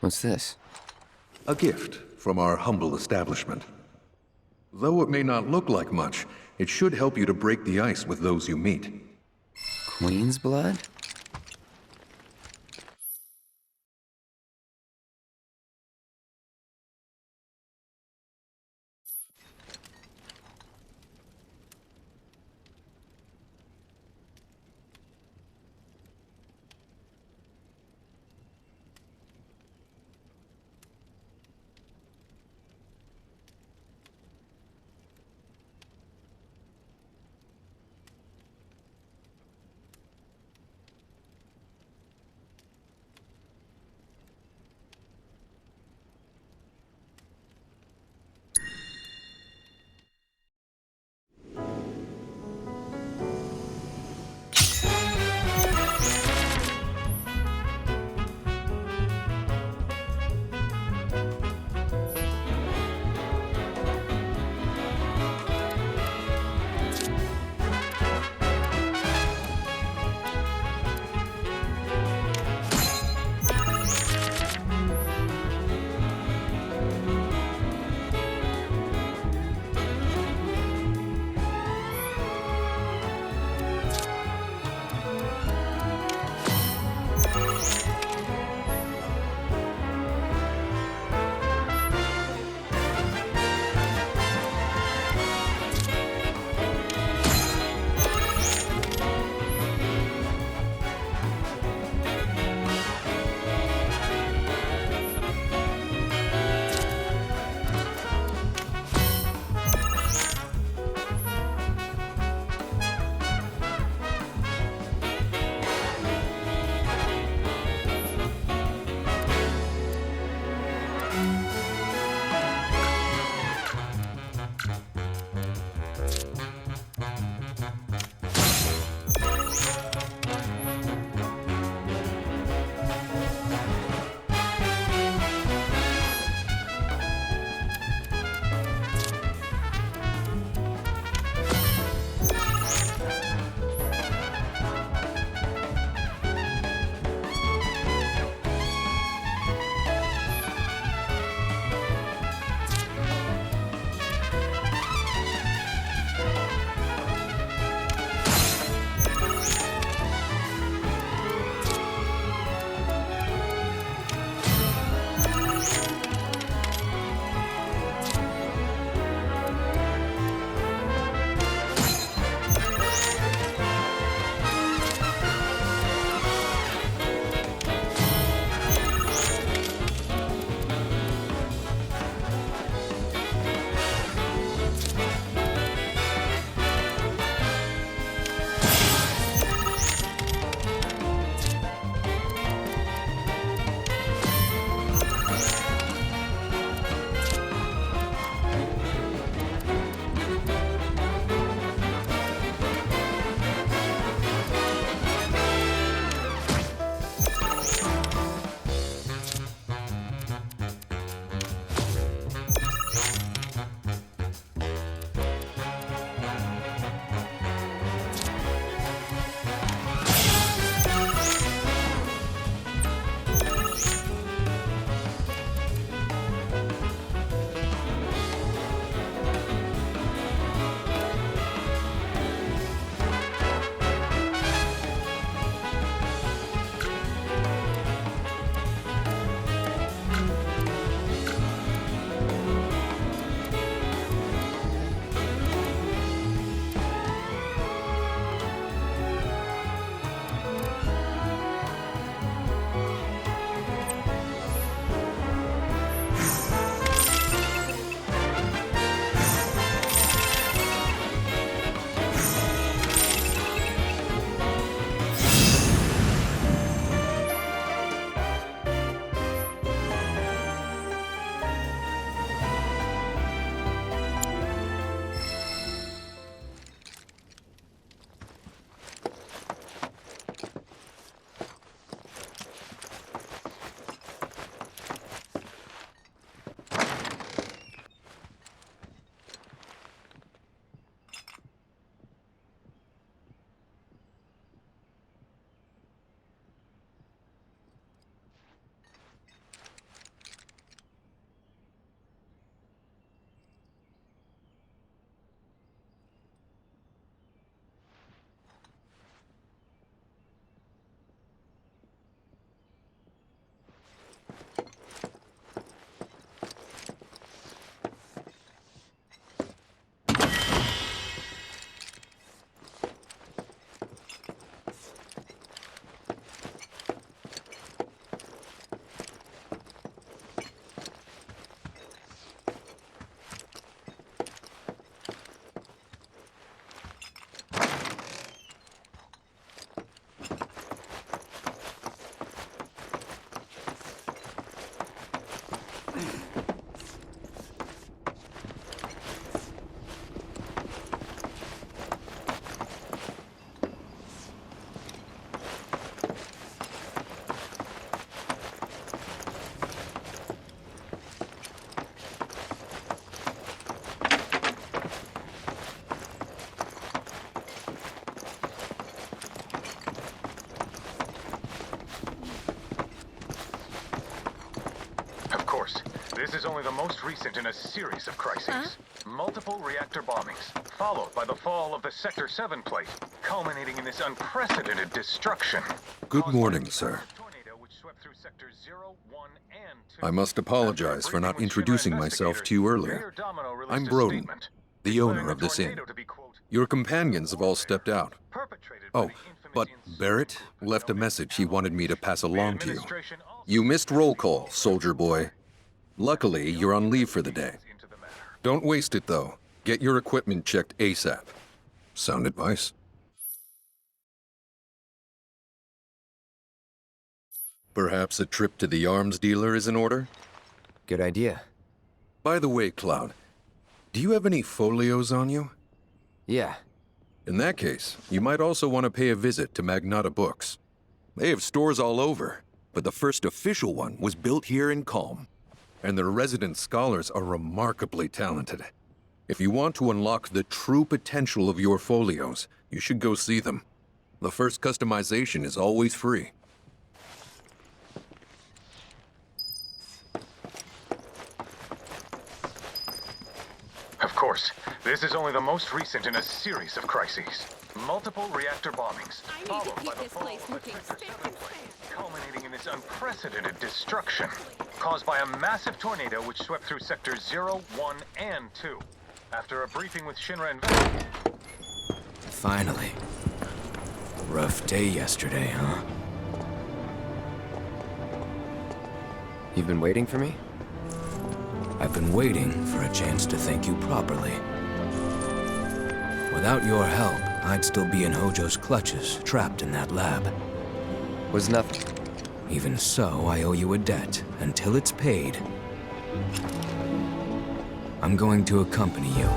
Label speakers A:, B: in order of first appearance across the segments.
A: What's this?
B: A gift from our humble establishment. Though it may not look like much, it should help you to break the ice with those you meet.
A: Queen's blood?
C: is only the most recent in a series of crises. Multiple reactor bombings, followed by the fall of the Sector 7 plate, culminating in this unprecedented destruction.
B: Good morning, sir.
C: Tornado which swept through sectors 0, 1, and 2.
B: I must apologize for not introducing myself to you earlier. I'm Broden, the owner of this inn. Your companions have all stepped out. Oh, but Barrett left a message he wanted me to pass along to you. You missed roll call, soldier boy. Luckily, you're on leave for the day. Don't waste it, though. Get your equipment checked ASAP. Sound advice? Perhaps a trip to the arms dealer is in order?
A: Good idea.
B: By the way, Cloud, do you have any folios on you?
A: Yeah.
B: In that case, you might also want to pay a visit to Magnata Books. They have stores all over, but the first official one was built here in Calm. And their resident scholars are remarkably talented. If you want to unlock the true potential of your folios, you should go see them. The first customization is always free.
C: Of course, this is only the most recent in a series of crises. Multiple reactor bombings, followed by the fall of the Sector 7 plate, culminating in this unprecedented destruction, caused by a massive tornado which swept through sectors 0, 1, and 2. After a briefing with Shinra and
D: Finally. Rough day yesterday, huh?
A: You've been waiting for me?
D: I've been waiting for a chance to thank you properly. Without your help, I'd still be in Hojo's clutches, trapped in that lab.
A: Was nothing.
D: Even so, I owe you a debt, until it's paid. I'm going to accompany you.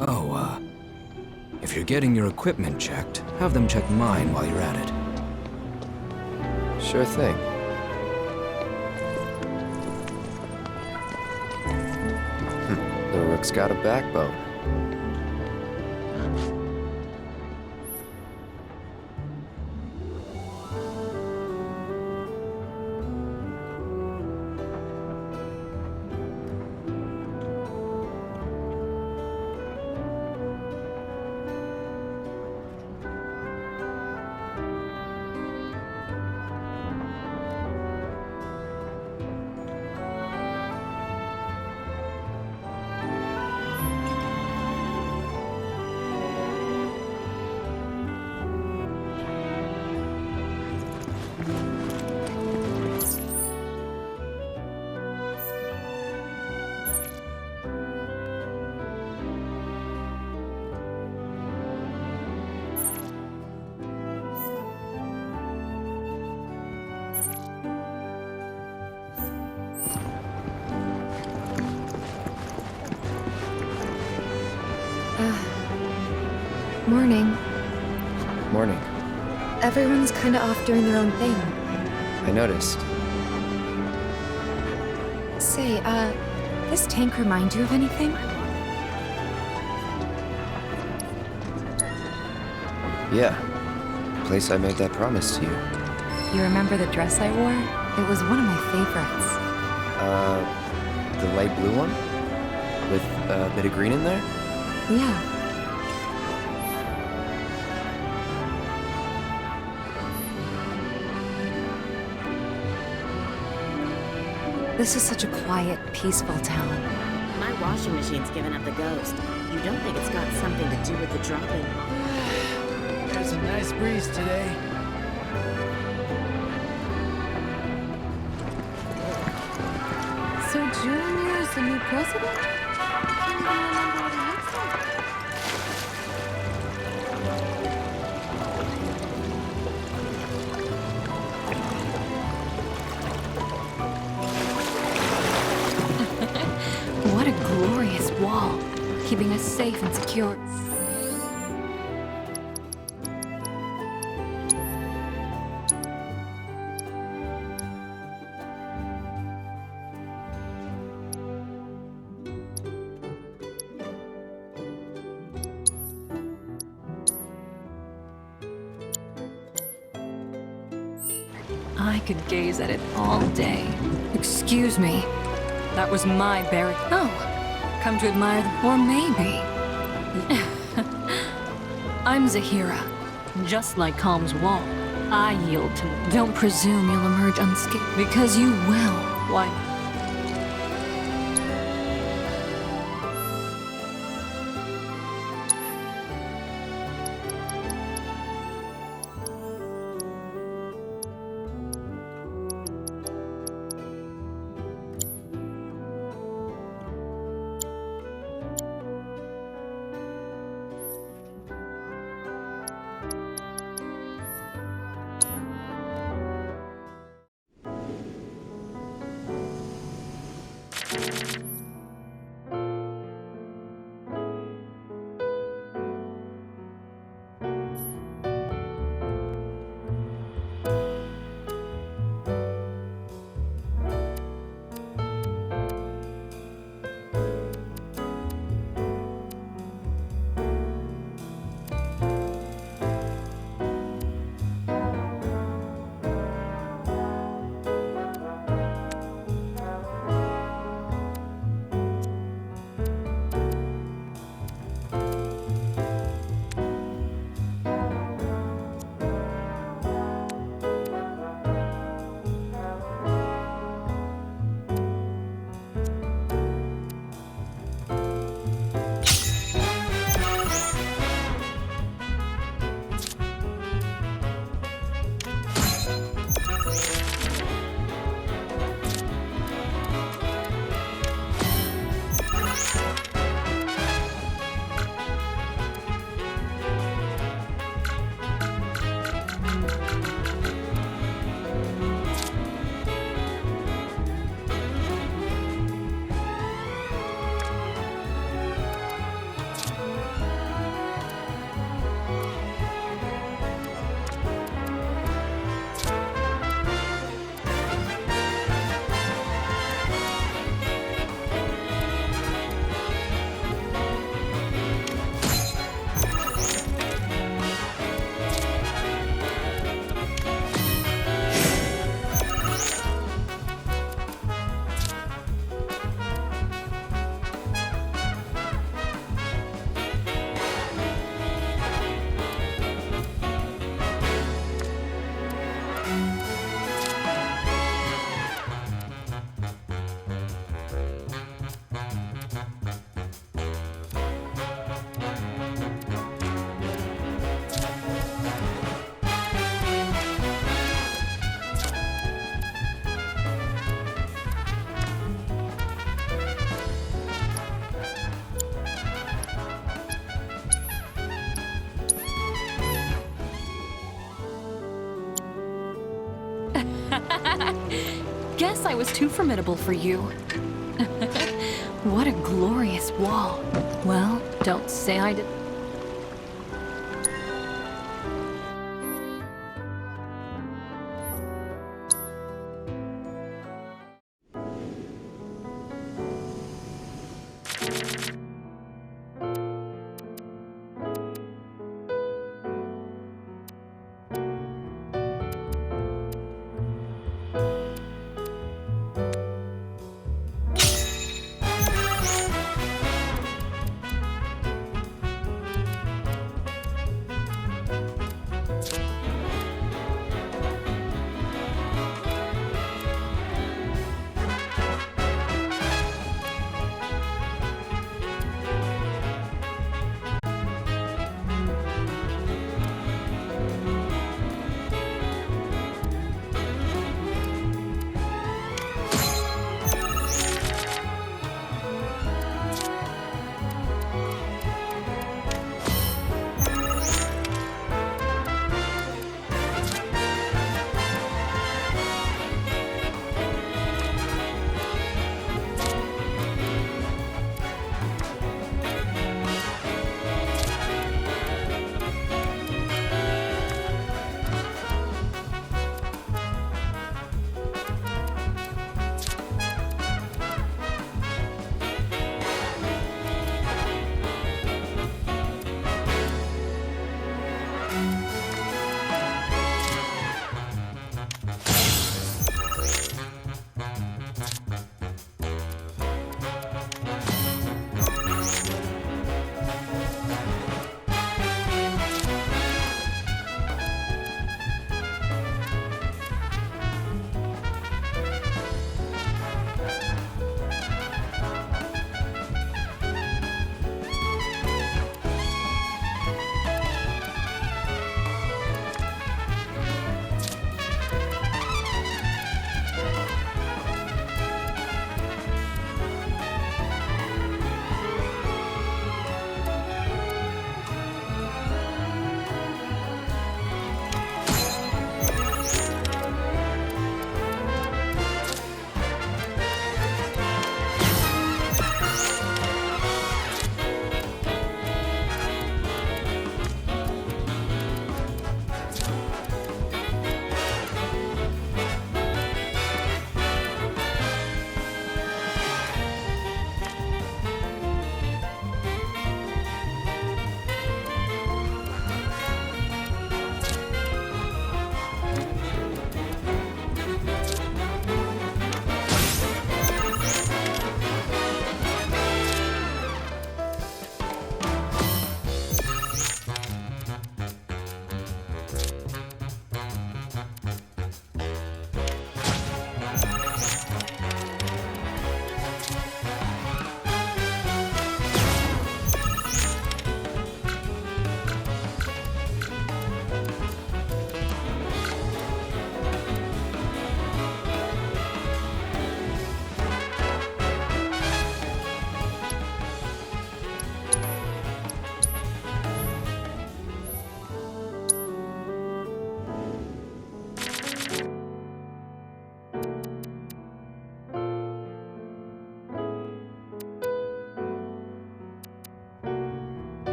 D: Oh, if you're getting your equipment checked, have them check mine while you're at it.
A: Sure thing. The Rook's got a backbone.
E: Morning.
A: Morning.
E: Everyone's kinda off doing their own thing.
A: I noticed.
E: Say, this tank remind you of anything?
A: Yeah. Place I made that promise to you.
E: You remember the dress I wore? It was one of my favorites.
A: The light blue one? With a bit of green in there?
E: Yeah. This is such a quiet, peaceful town.
F: My washing machine's given up the ghost. You don't think it's got something to do with the drop-in?
G: There's a nice breeze today.
E: So Junior is the new president? I can't even remember what he looks like. What a glorious wall, keeping us safe and secure.
H: I could gaze at it all day. Excuse me. That was my barrack. Oh, come to admire the... Or maybe... I'm Zahira. Just like Calm's wall. I yield to... Don't presume you'll emerge unscathed, because you will. Why... Guess I was too formidable for you. What a glorious wall. Well, don't say I did.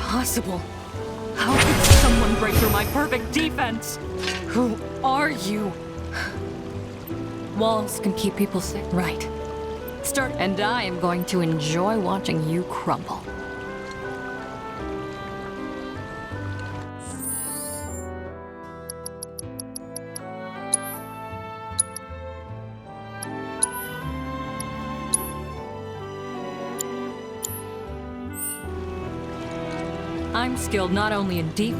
H: impossible. How could someone break through my perfect defense? Who are you? Walls can keep people safe, right? And I am going to enjoy watching you crumble. I'm skilled not only in deep.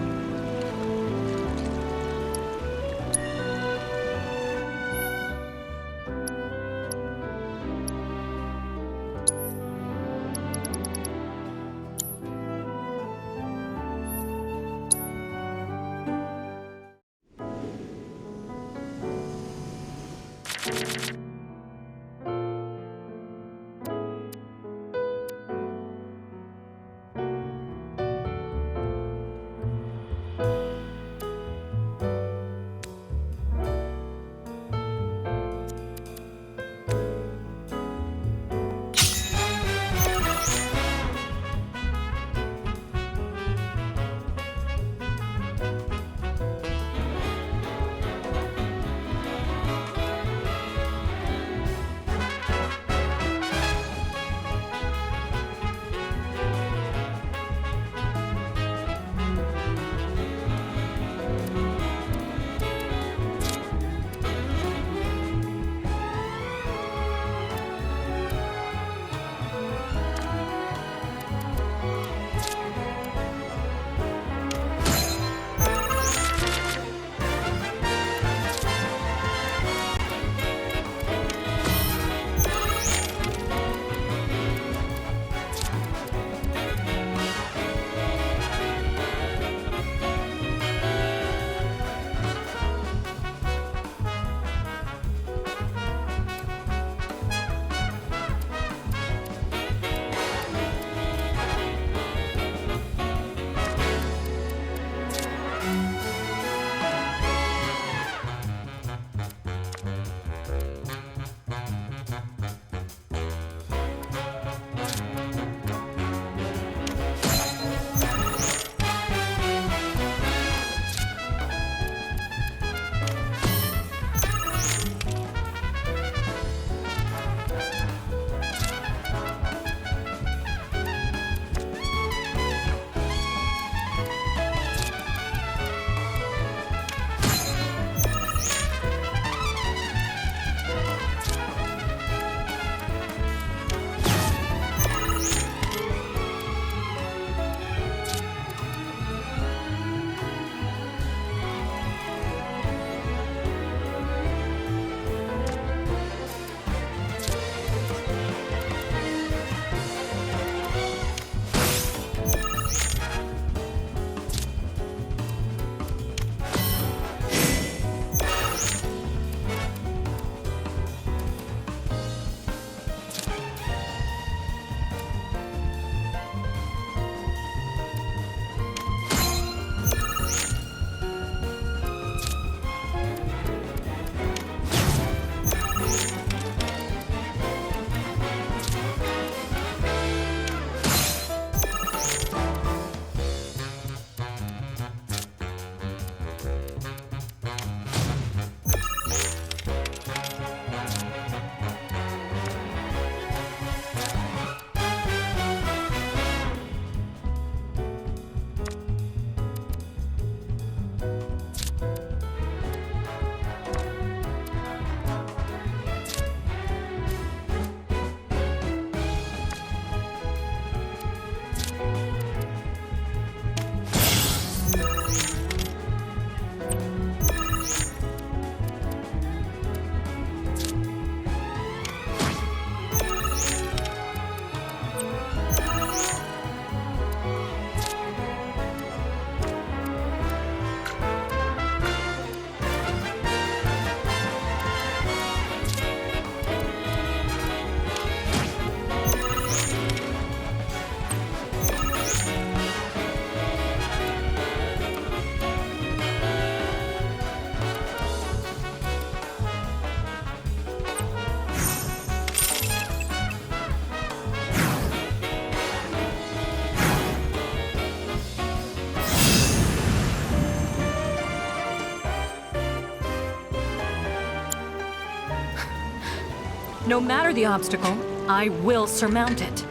H: No matter the obstacle, I will surmount it.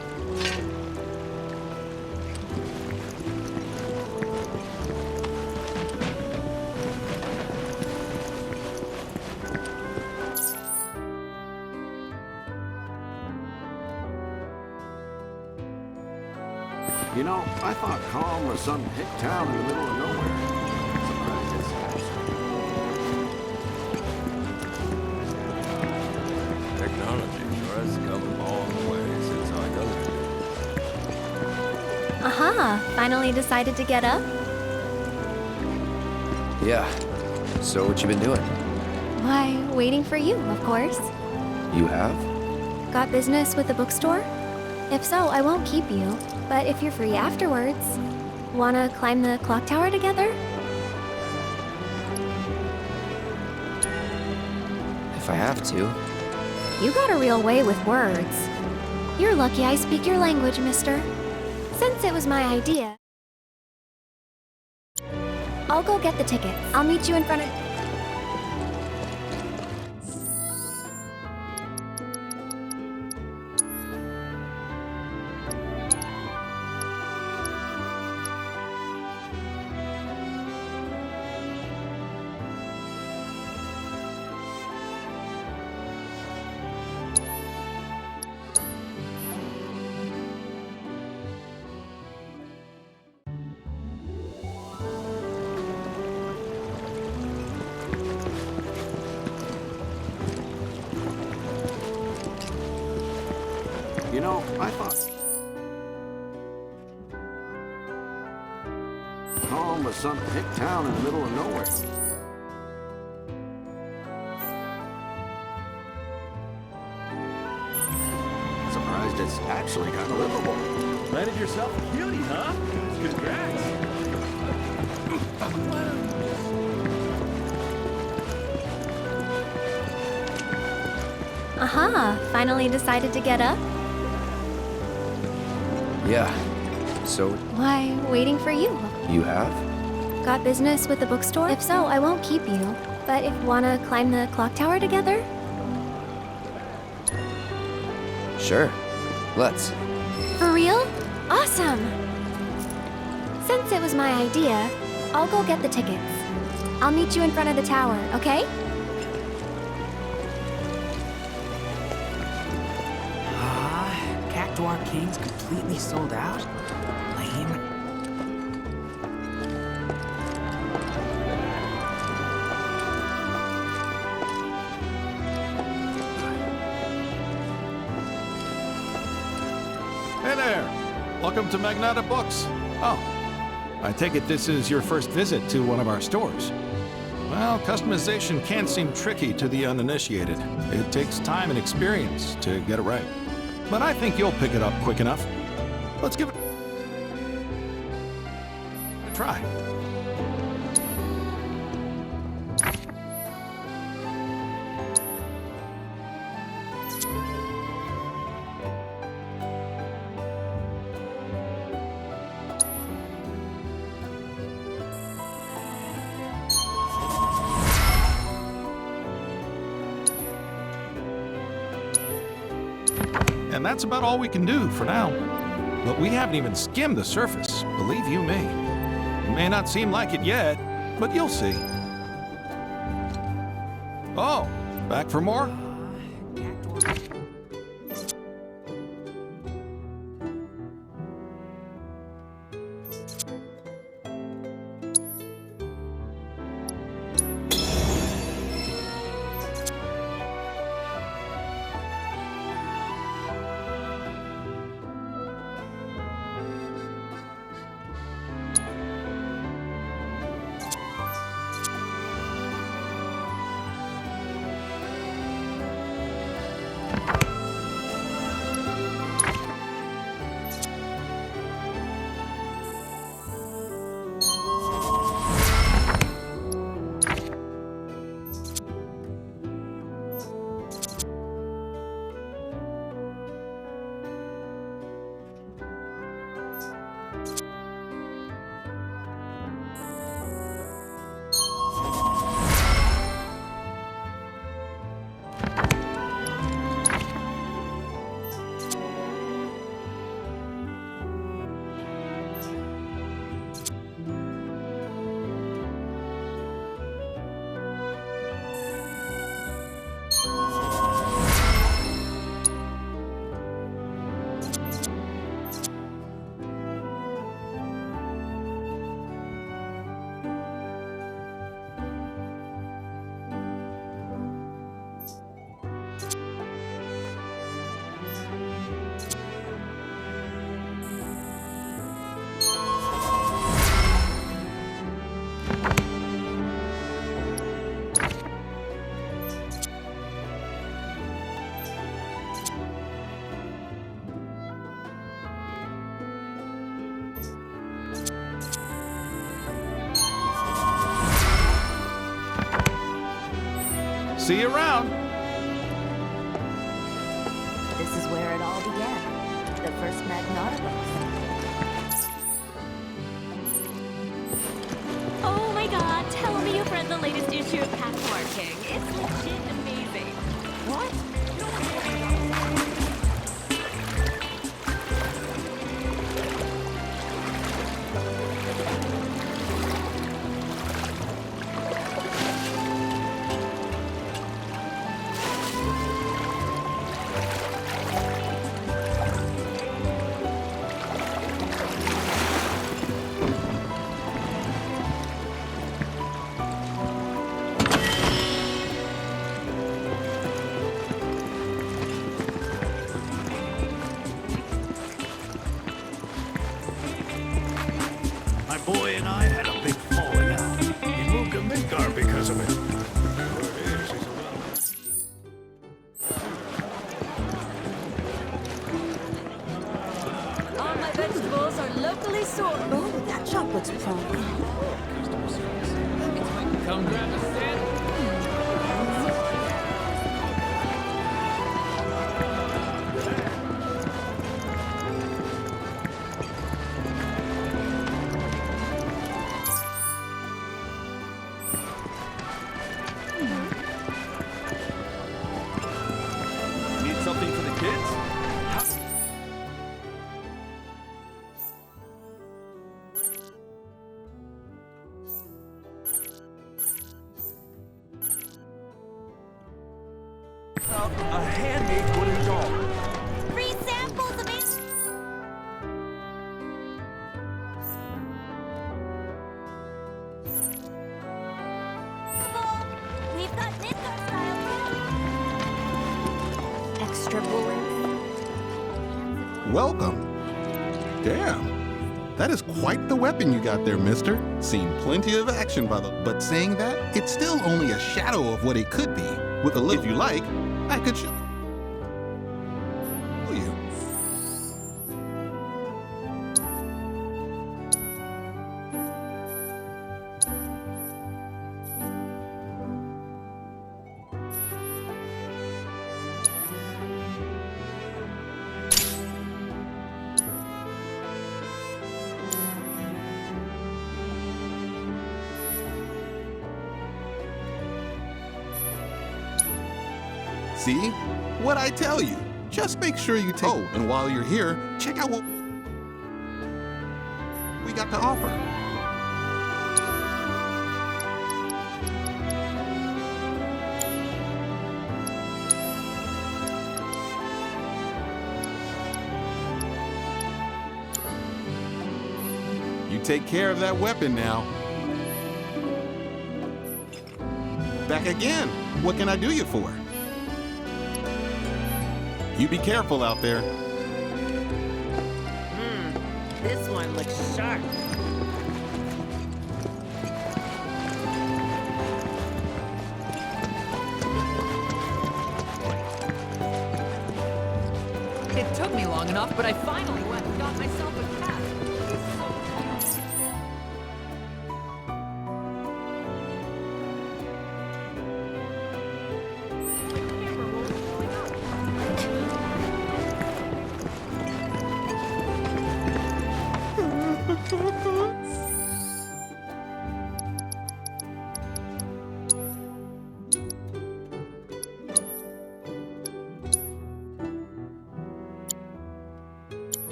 I: You know, I thought Calm was some hick town in the middle of nowhere.
J: Technology sure has come a long way since I done it.
K: Aha! Finally decided to get up?
A: Yeah. So what you been doing?
K: Why, waiting for you, of course.
A: You have?
K: Got business with the bookstore? If so, I won't keep you. But if you're free afterwards, wanna climb the clock tower together?
A: If I have to.
K: You got a real way with words. You're lucky I speak your language, mister. Since it was my idea, I'll go get the tickets. I'll meet you in front of...
I: You know, I thought Calm was some hick town in the middle of nowhere. Surprised it's actually kind of livable.
J: Landed yourself a cutie, huh? Congrats.
K: Aha! Finally decided to get up?
A: Yeah. So
K: Why, waiting for you.
A: you have?
K: Got business with the bookstore? If so, I won't keep you. But if wanna climb the clock tower together?
A: Sure. Let's.
K: For real? Awesome! Since it was my idea, I'll go get the tickets. I'll meet you in front of the tower, okay?
G: Cacto Arcane's completely sold out? Lame.
L: Hey there! Welcome to Magnata Books. Oh, I take it this is your first visit to one of our stores. Well, customization can seem tricky to the uninitiated. It takes time and experience to get it right. But I think you'll pick it up quick enough. Let's give it a try. And that's about all we can do for now. But we haven't even skimmed the surface, believe you me. It may not seem like it yet, but you'll see. Oh, back for more? see you around.
M: This is where it all began. The first Magnata books.
H: Oh my god, tell me you've read the latest issue of Passport King. It's legit amazing. What?
I: My boy and I had a big falling out. He moved to Midgar because of it.
M: All my vegetables are locally sourced. Oh, that shop looks promising.
J: Come grab a sandwich.
I: Need something for the kids? A handmade wooden doll.
M: Free samples of it. We've got Midgar style. Extra bullets.
N: Welcome. Damn. That is quite the weapon you got there, mister. Seen plenty of action by the... But saying that, it's still only a shadow of what it could be. With a little... If you like, I could show you. See? What'd I tell you? Just make sure you take... Oh, and while you're here, check out what we got to offer. You take care of that weapon now. Back again. What can I do you for? You be careful out there.
F: This one looks sharp.
O: It took me long enough, but I finally went and got myself a cat.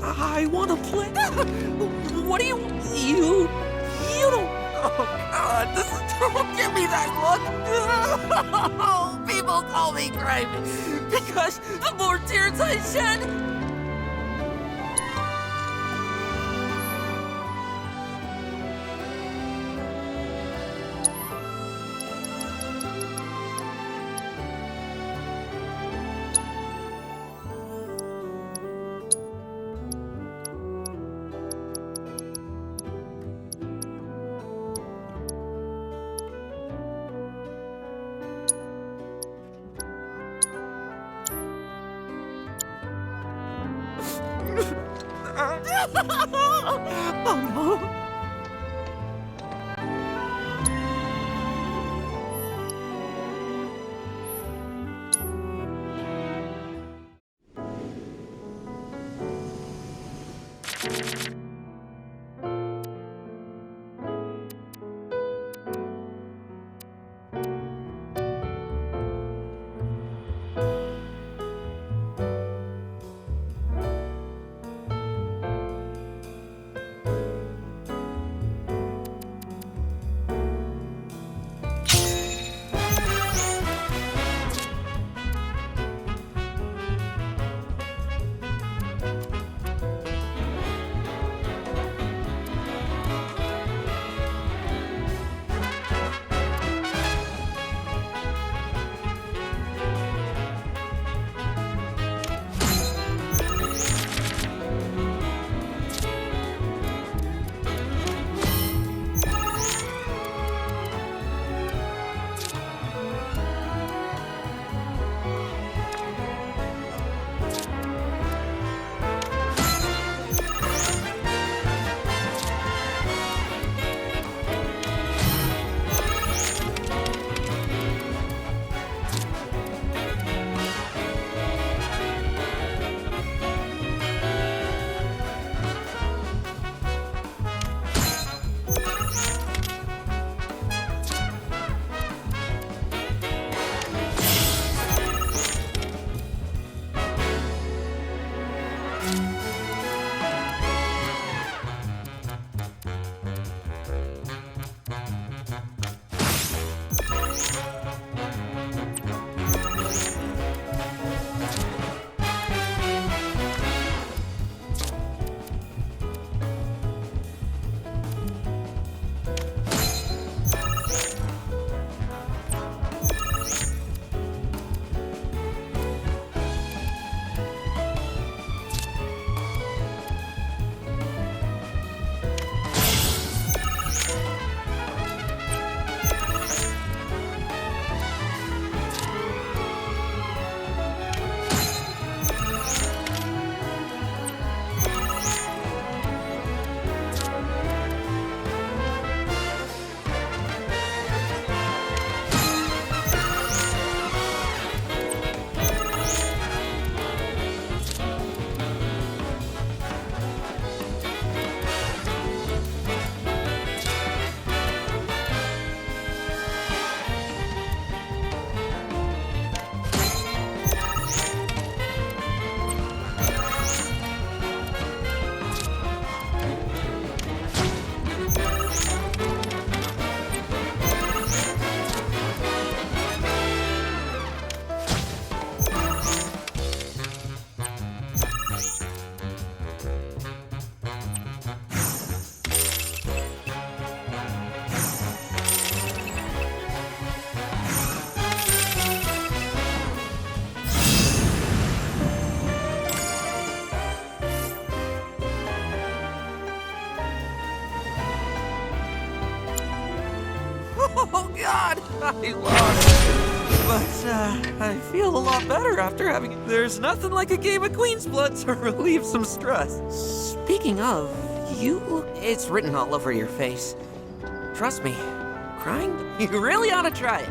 G: I want to play. What do you don't. Oh God, don't give me that look. People call me crazy because the more tears I shed. Oh no. God, I lost. But, I feel a lot better after having... There's nothing like a game of Queen's Blood to relieve some stress. Speaking of, you look... It's written all over your face. Trust me, crying? You really ought to try it.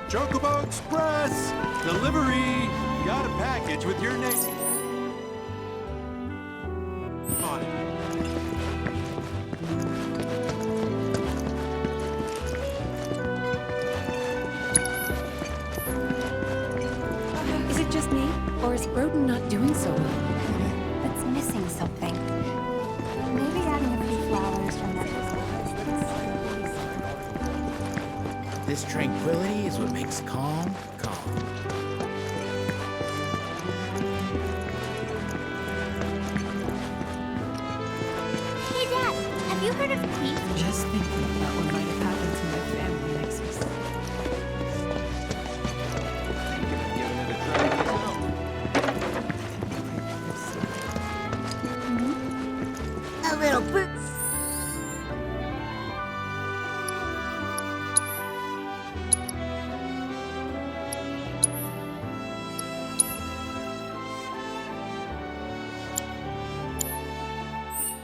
P: Chocobo Express! Delivery! Got a package with your name on it.
E: Is it just me, or is Broden not doing so well?
K: It's missing something. Maybe adding a few flowers from that.
Q: This tranquility is what makes calm, calm.
K: Hey, Dad, have you heard of Queen?
E: Just thinking about what might have happened to my family makes me sad.
K: A little bird.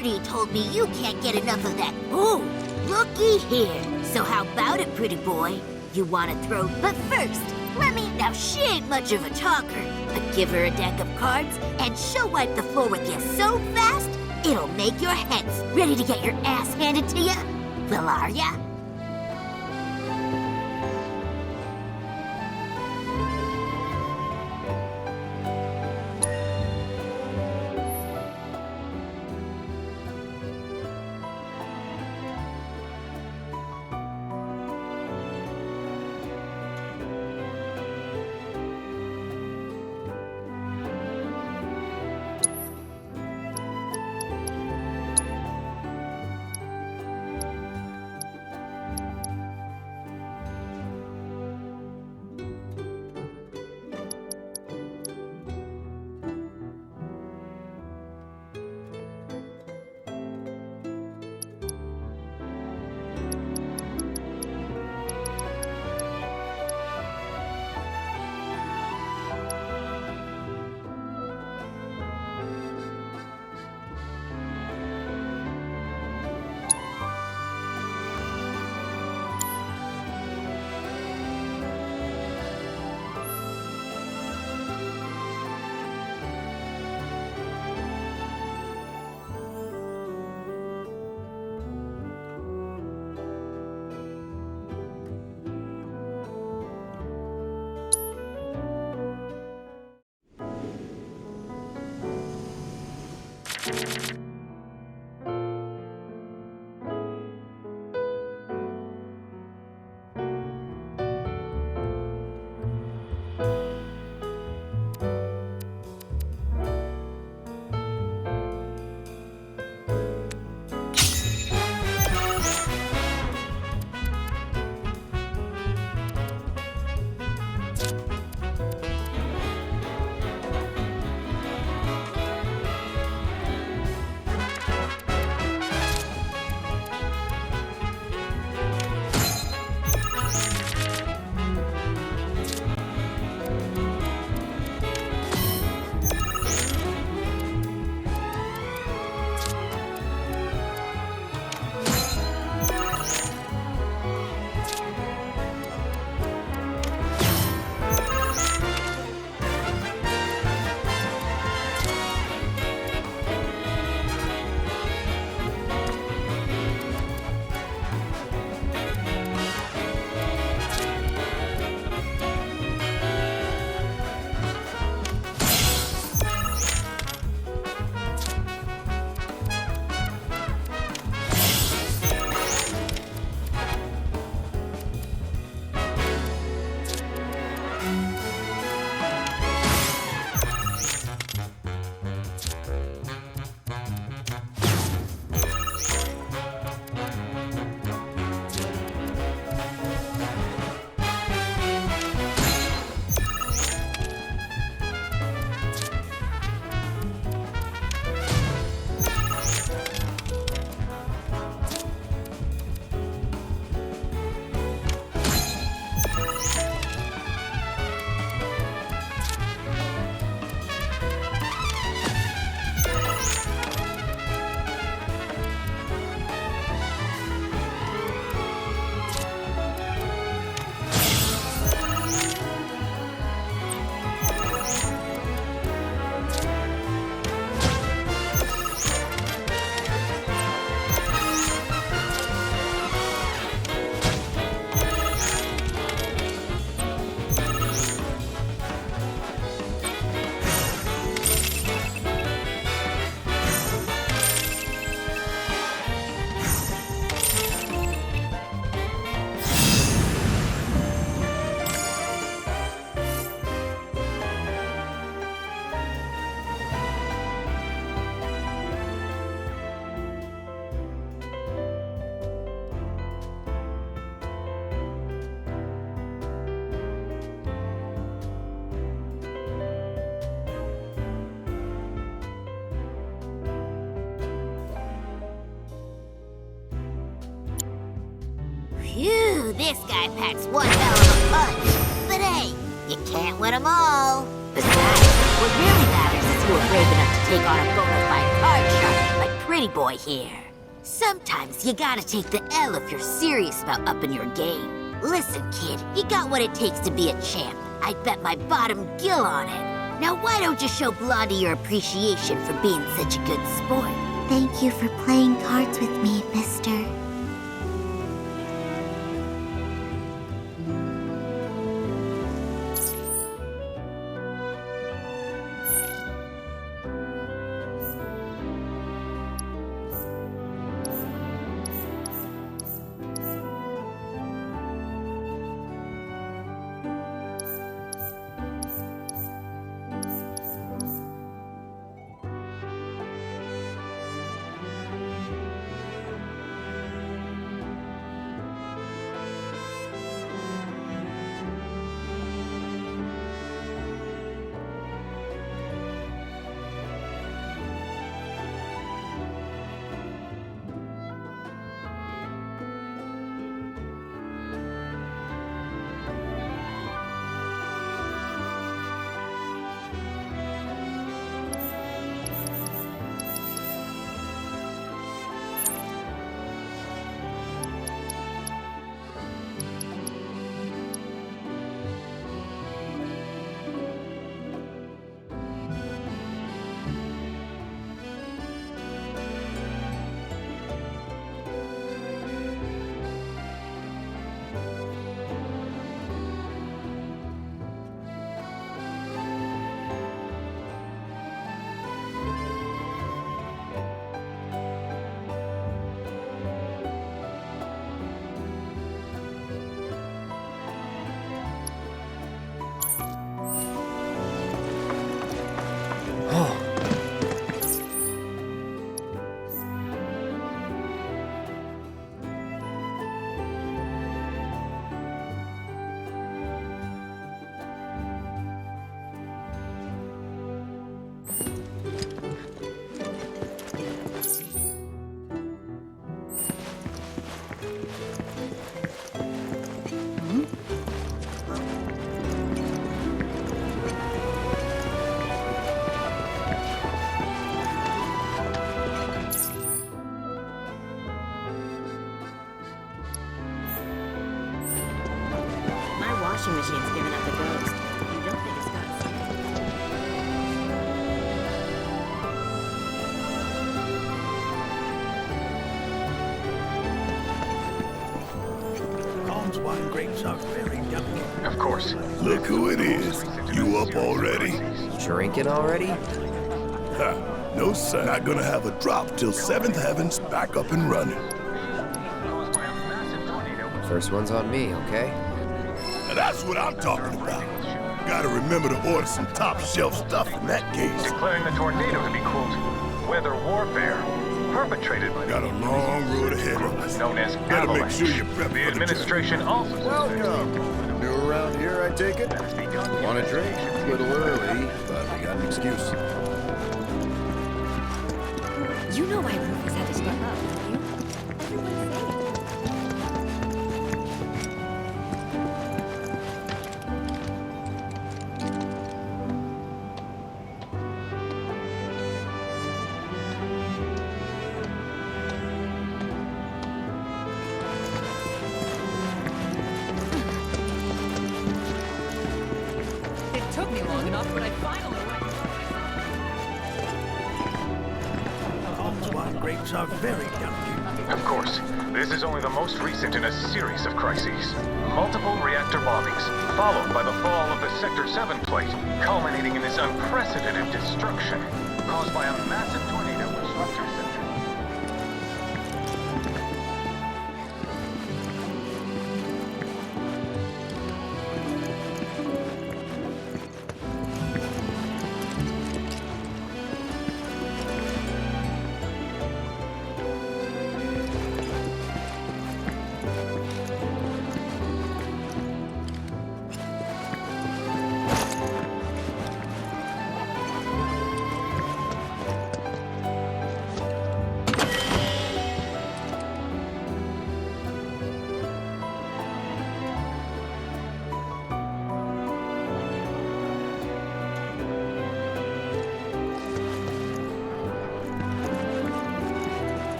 R: He told me you can't get enough of that. Oh, looky here. So how about it, pretty boy? You want to throw... But first, let me... Now, she ain't much of a talker, but give her a deck of cards, and she'll wipe the floor with you so fast, it'll make your heads ready to get your ass handed to you. Well, are ya? This guy packs one hell of a punch. But hey, you can't win them all. Besides, what really matters is who are brave enough to take on a bona fide card shark like Pretty Boy here. Sometimes you gotta take the L if you're serious about upping your game. Listen, kid, you got what it takes to be a champ. I'd bet my bottom gill on it. Now why don't you show Blondie your appreciation for being such a good sport?
K: Thank you for playing cards with me, mister.
F: Washing machine's giving up the ghost. You don't think it's got something?
I: Calm's wine grapes are very yummy.
C: Of course.
I: Look who it is. You up already?
A: Drinking already?
I: Ha. No, sir. Not gonna have a drop till 7th Heaven's back up and running.
A: First one's on me, okay?
I: Now that's what I'm talking about. Gotta remember to order some top shelf stuff in that case.
C: Declaring the tornado to be, quote, weather warfare, perpetrated by
I: Got a long road ahead of us.
C: known as
I: Gotta make
C: avalanche.
I: sure you prep
C: The
I: for
C: administration also
J: Welcome. New around here, I take it? Want a drink? A little early, but we got an excuse.
M: You know why Rufus had to step up, don't you? Everyone's saying.
O: It took me long enough, but I finally went.
I: Calm's wine grapes are very yummy.
C: Of course, this is only the most recent in a series of crises. Multiple reactor bombings, followed by the fall of the Sector 7 plate, culminating in this unprecedented destruction caused by a massive tornado which swept your sector.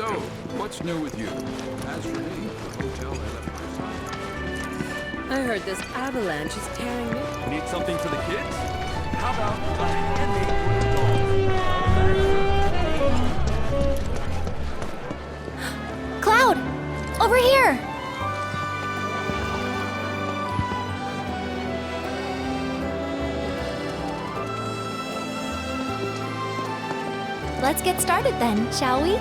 B: So, what's new with you? As for me, the hotel I left my son.
F: I heard this avalanche is tearing me.
P: Need something for the kids? How about a handmade doll?
K: Cloud! Over here! Let's get started then, shall we?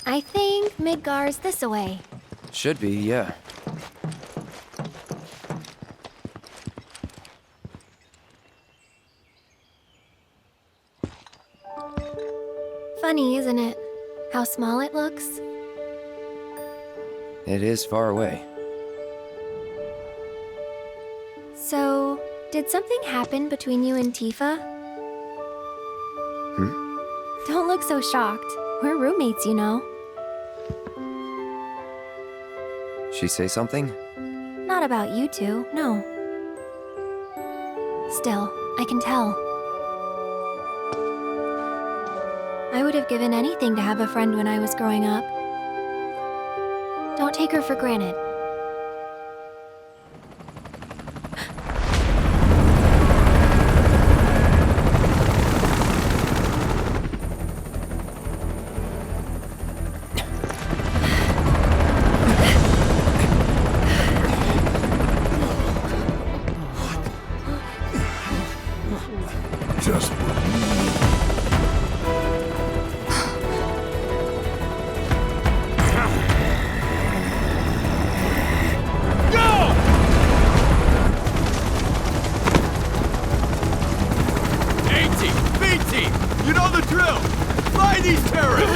K: I think Midgar's this away.
A: Should be, yeah.
K: Funny, isn't it? How small it looks?
A: It is far away.
K: So, did something happen between you and Tifa? Don't look so shocked. We're roommates, you know.
A: She say something?
K: Not about you two, no. Still, I can tell. I would have given anything to have a friend when I was growing up. Don't take her for granted.
J: Just
P: You know the drill! Fly these terrorists!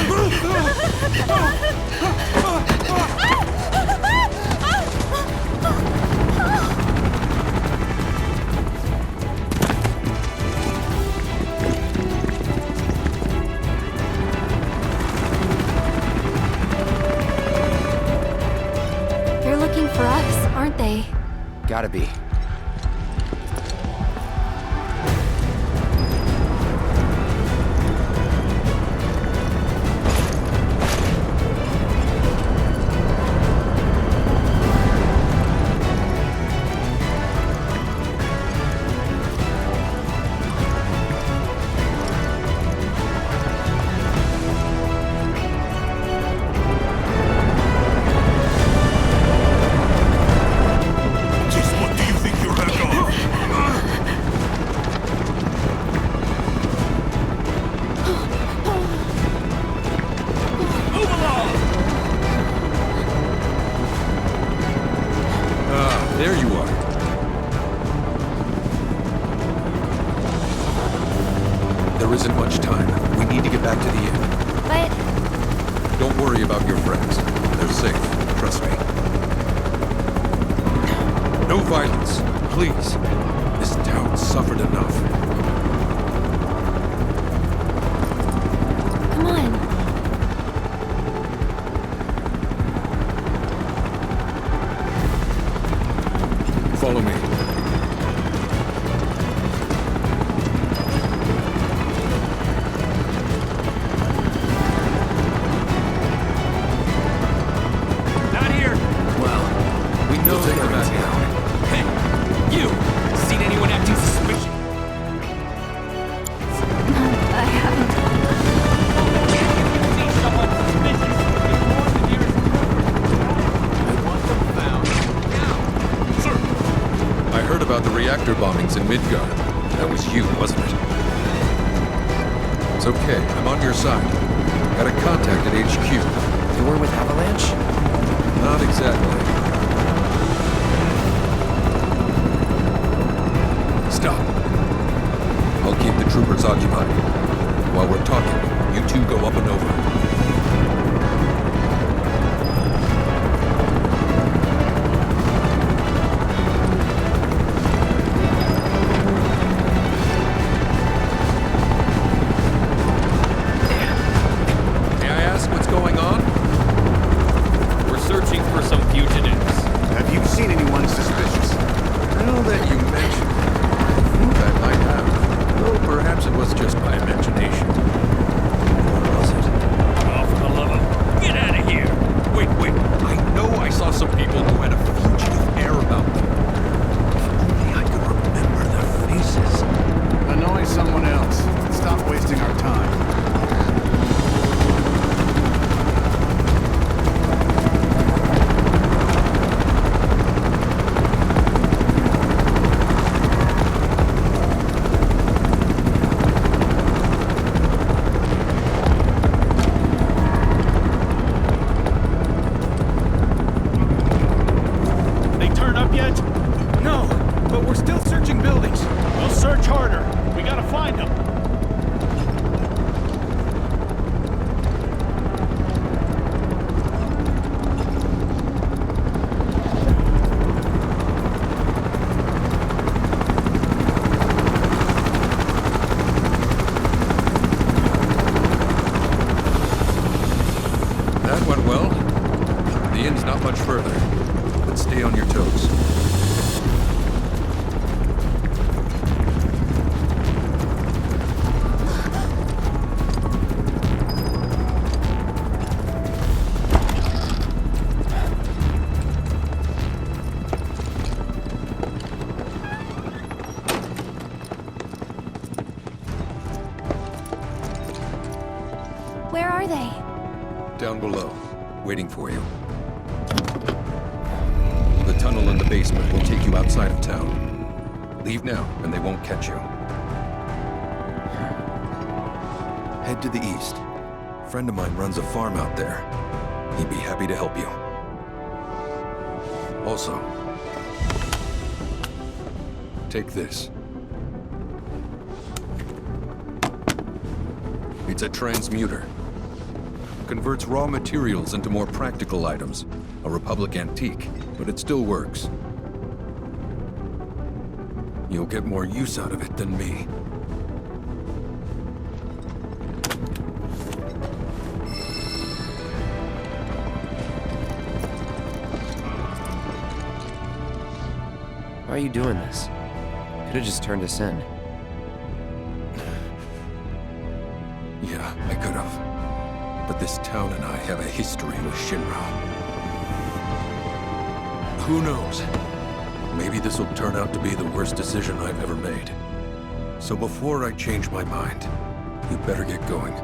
K: They're looking for us, aren't they?
A: Gotta be.
B: There you are. There isn't much time. We need to get back to the inn.
K: But
B: Don't worry about your friends. They're safe. Trust me. No violence, please. This town suffered enough.
K: come on.
B: Follow me.
P: Not here!
B: Well, we know they're back down.
P: Hey, you! Seen anyone acting suspicious?
K: I haven't.
P: See someone suspicious? Ignore the nearest I want them found now. Sir!
B: I heard about the reactor bombings in Midgard. That was you, wasn't it? It's okay. I'm on your side. Got a contact at HQ.
A: You were with Avalanche?
B: Not exactly. Stop. I'll keep the troopers occupied. While we're talking, you two go up and over.
P: but we're still searching buildings. We'll search harder. We gotta find them.
B: That went well. The inn's not much further, but stay on your toes.
K: Where are they?
B: Down below, waiting for you. The tunnel in the basement will take you outside of town. Leave now, and they won't catch you. Head to the east. A friend of mine runs a farm out there. He'd be happy to help you. Also, take this. It's a transmuter. Converts raw materials into more practical items. A Republic antique, but it still works. You'll get more use out of it than me.
A: Why are you doing this? Could have just turned us in.
B: Yeah, I could have. But this town and I have a history with Shinra. Who knows? Maybe this will turn out to be the worst decision I've ever made. So before I change my mind, you better get going.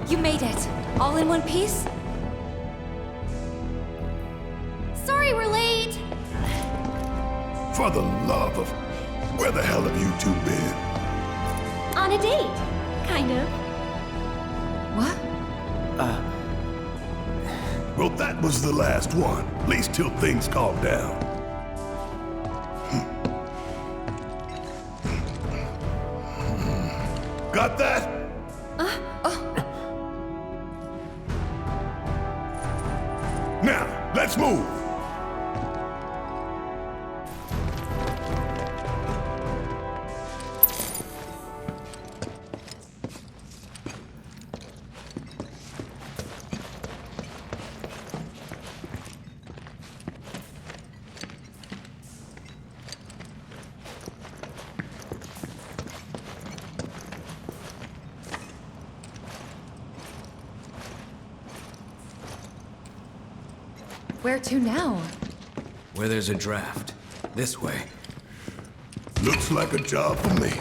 K: You made it. All in one piece? Sorry we're late.
I: For the love of... Where the hell have you two been?
K: On a date. Kind of.
E: What?
I: Well, that was the last one. At least till things calm down. Got that? Now, let's move.
E: Where to now?
D: Where there's a draft. This way.
I: Looks like a job for me.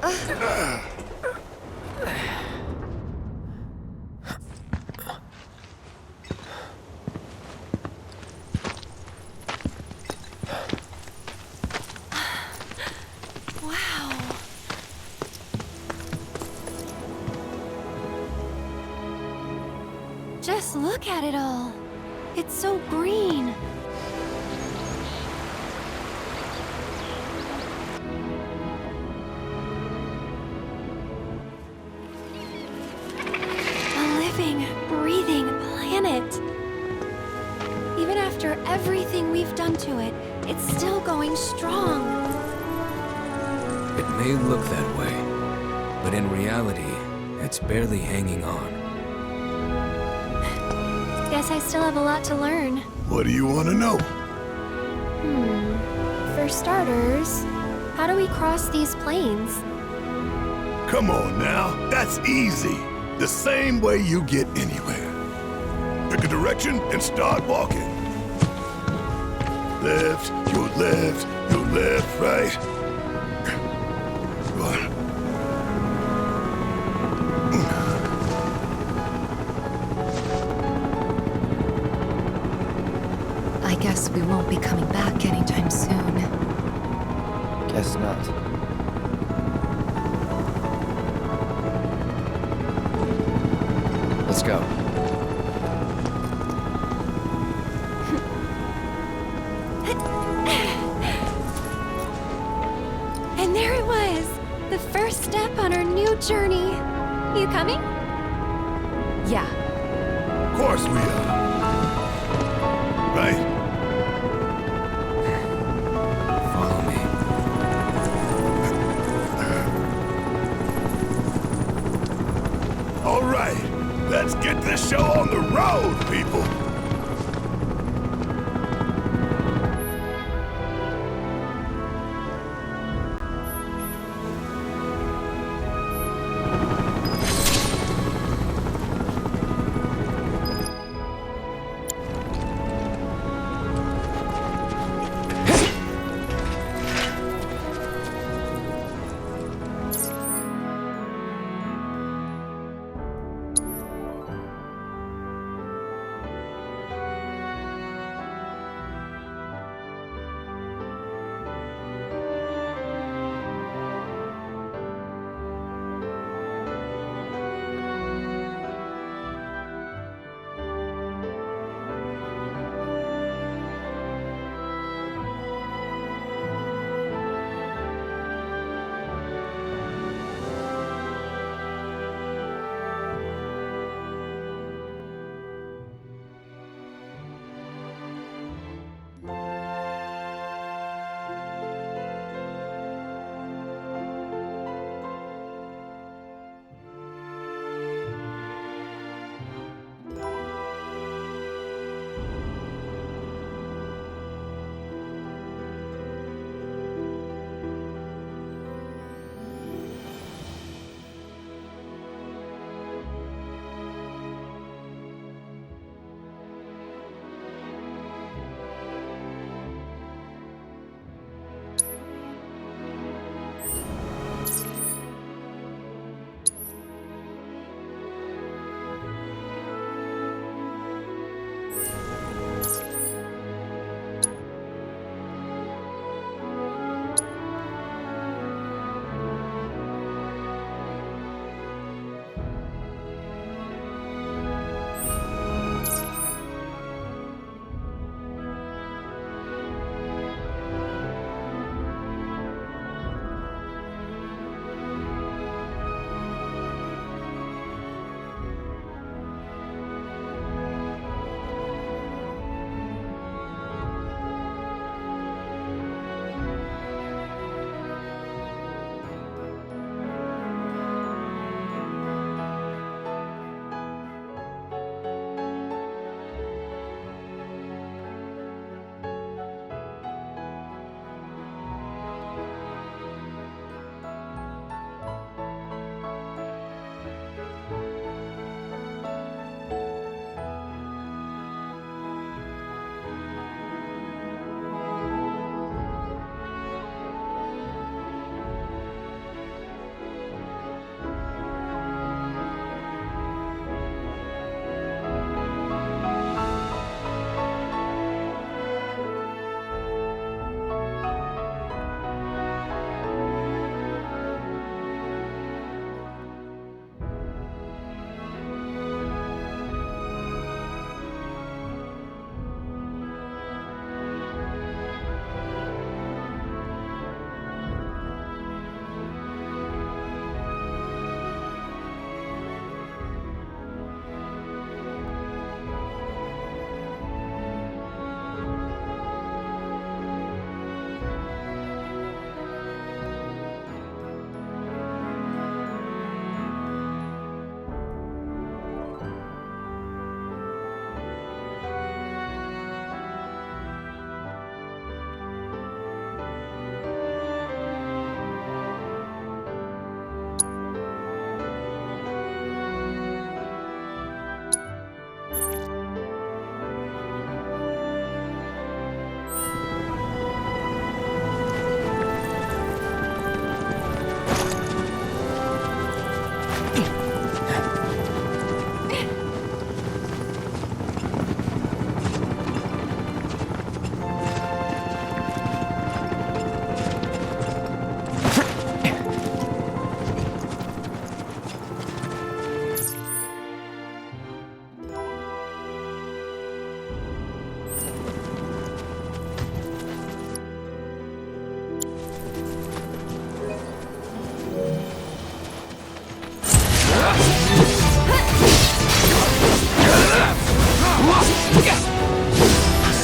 K: Wow. Just look at it all. It's so green. A living, breathing planet. Even after everything we've done to it, it's still going strong.
D: It may look that way, but in reality, it's barely hanging on.
K: Guess I still have a lot to learn.
I: What do you want to know?
K: For starters, how do we cross these plains?
I: Come on now, that's easy. The same way you get anywhere. Pick a direction and start walking. Left, your left, your left, right.
E: I guess we won't be coming back anytime soon.
A: Guess not. Let's go.
K: And there it was! The first step on our new journey. You coming?
E: Yeah.
I: Of course we are. Right?
D: Follow me.
I: All right, let's get this show on the road, people.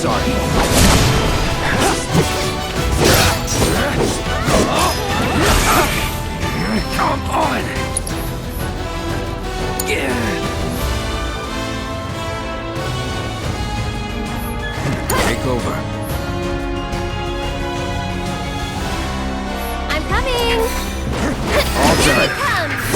A: sorry. Come on!
D: Take over.
K: I'm coming!
A: All
K: Here
A: done.
K: it comes!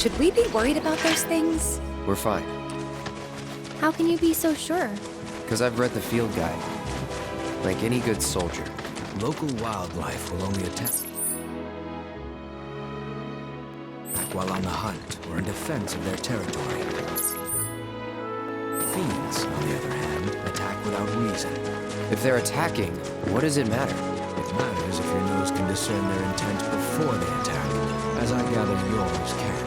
E: Should we be worried about those things?
A: We're fine.
K: How can you be so sure?
A: Because I've read the field guide. Like any good soldier.
D: Local wildlife will only attack while on the hunt or in defense of their territory. Fiends, on the other hand, attack without reason.
A: If they're attacking, what does it matter?
D: It matters if your nose can discern their intent before they attack, as I gather yours can't.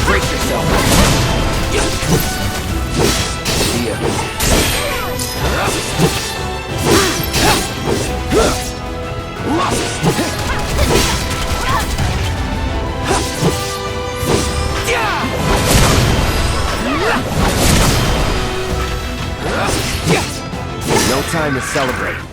A: Brace yourself. No time to celebrate.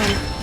K: then.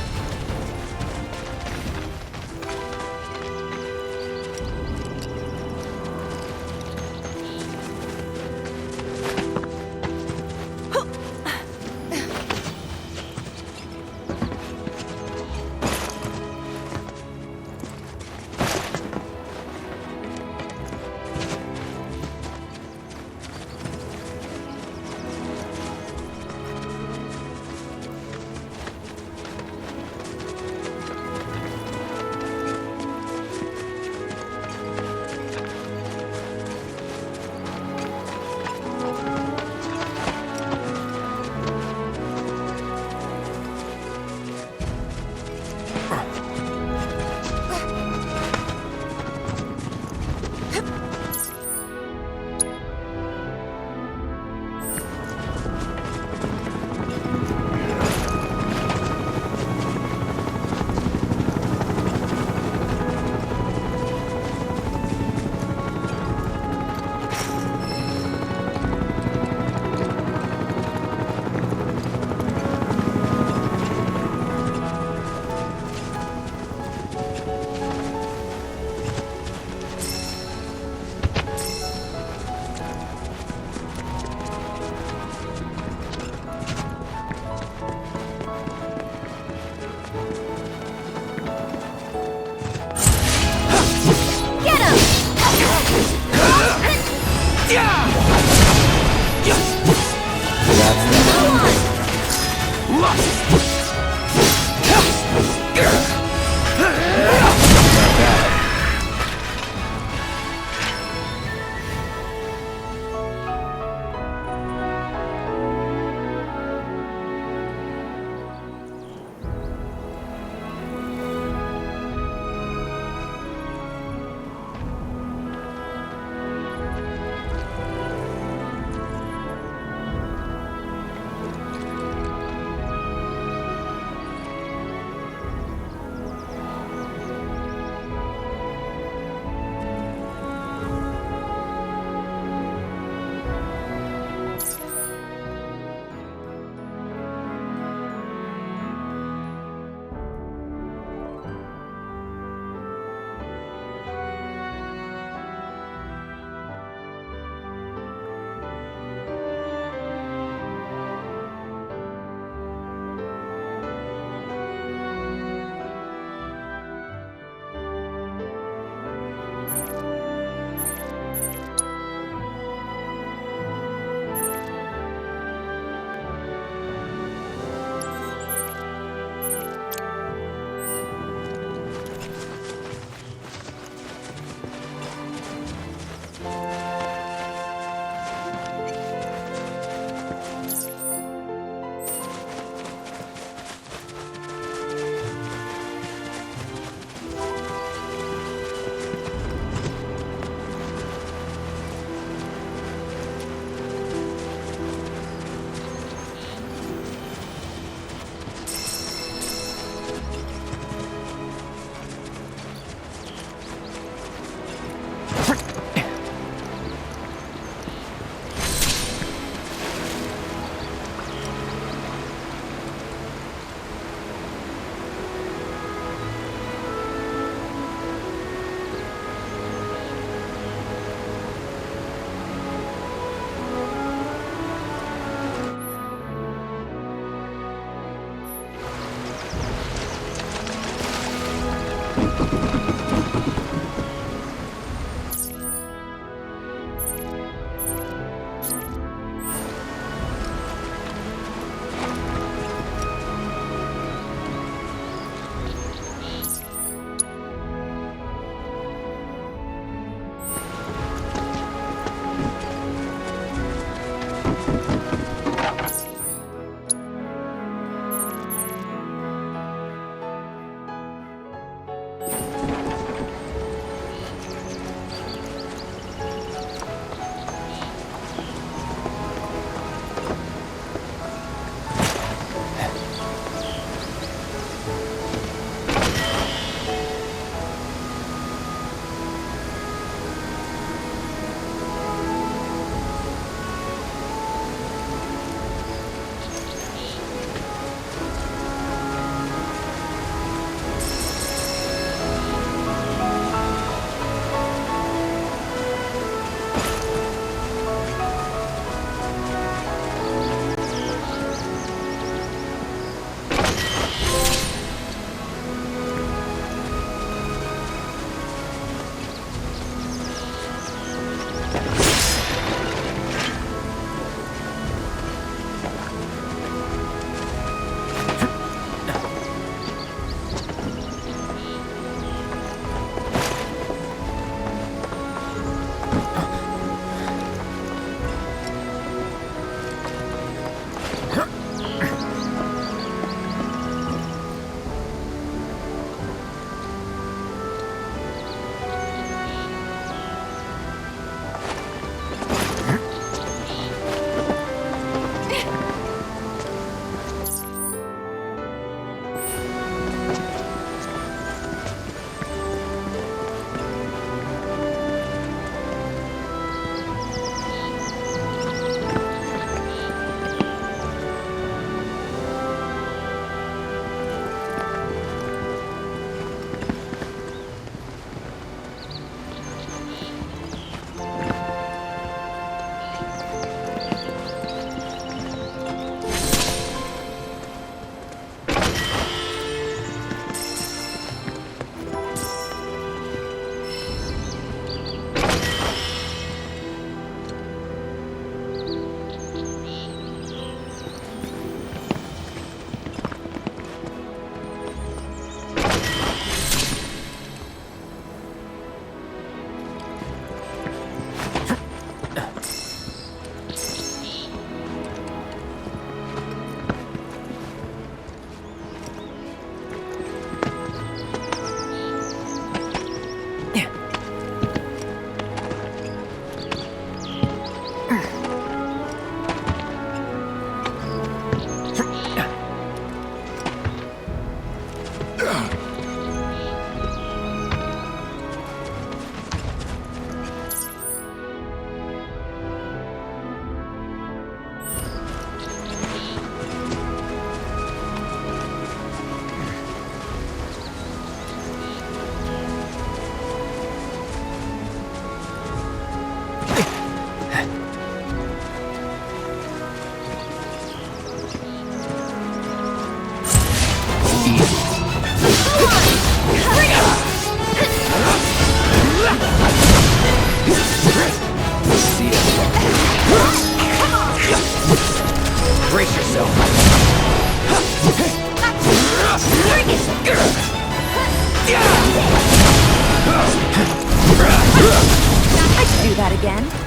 K: again?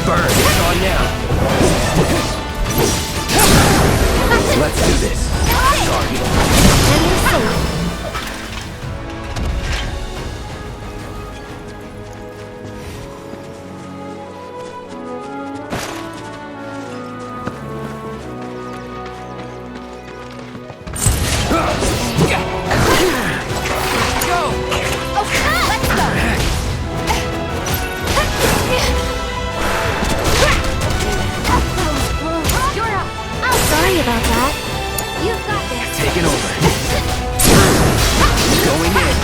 A: Burn, it's on now. Let's do this. Sorry.
K: Sorry about that. You've got this.
A: Taking over. Going in.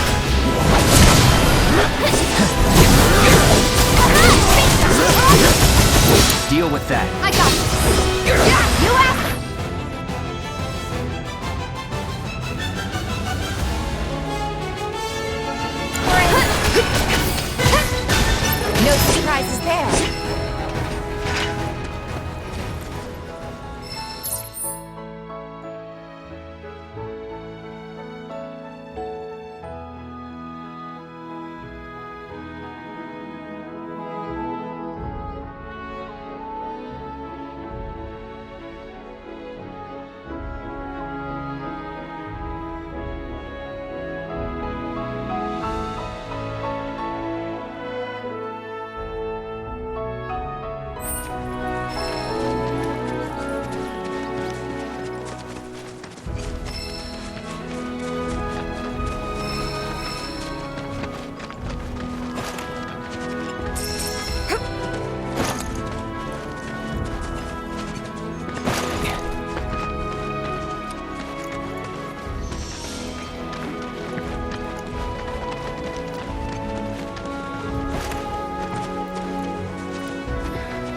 A: Deal with that.
K: I got it. Yeah, you asked. No surprises there.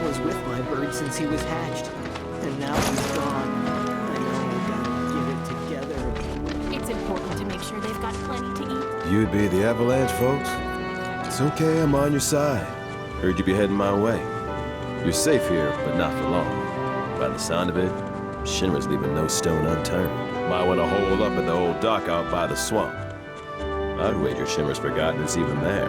O: Was with my bird since he was hatched, and now he's gone. I know I've got to get it together.
H: It's important to make sure they've got plenty to eat.
S: You'd be the Avalanche, folks? It's okay, I'm on your side. Heard you be heading my way. You're safe here, but not for long. By the sound of it, Shinra's leaving no stone unturned. Might want to hole up at the old dock out by the swamp. I'd wager Shinra's forgotten it's even there.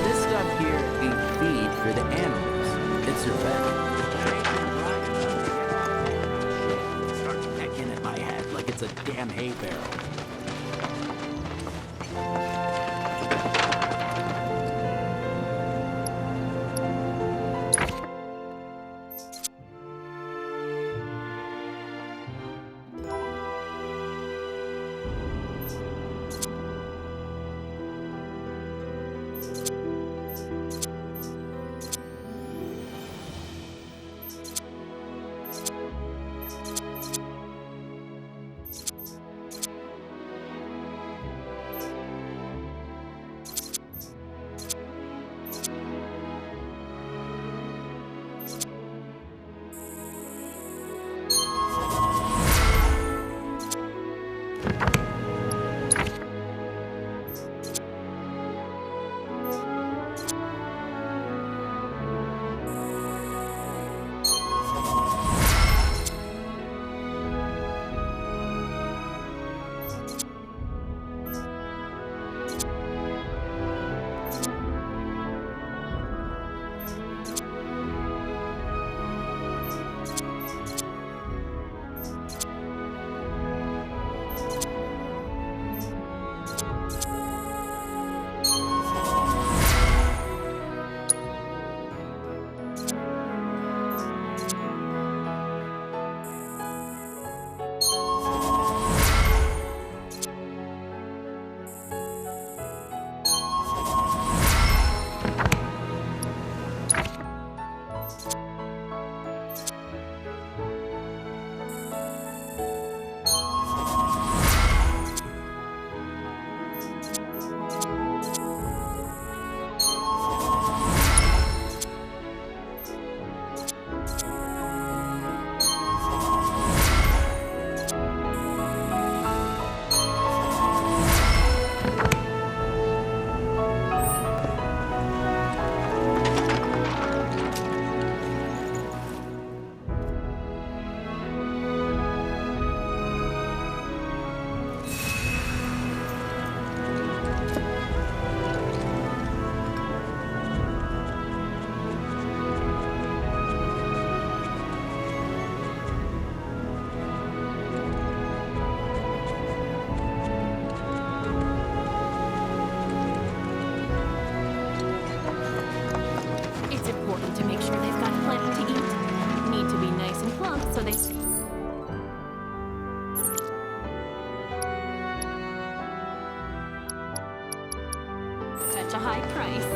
Q: This stuff here ain't feed for the animals. It's their back. Start pecking at my head like it's a damn hay barrel.
H: Such a high price.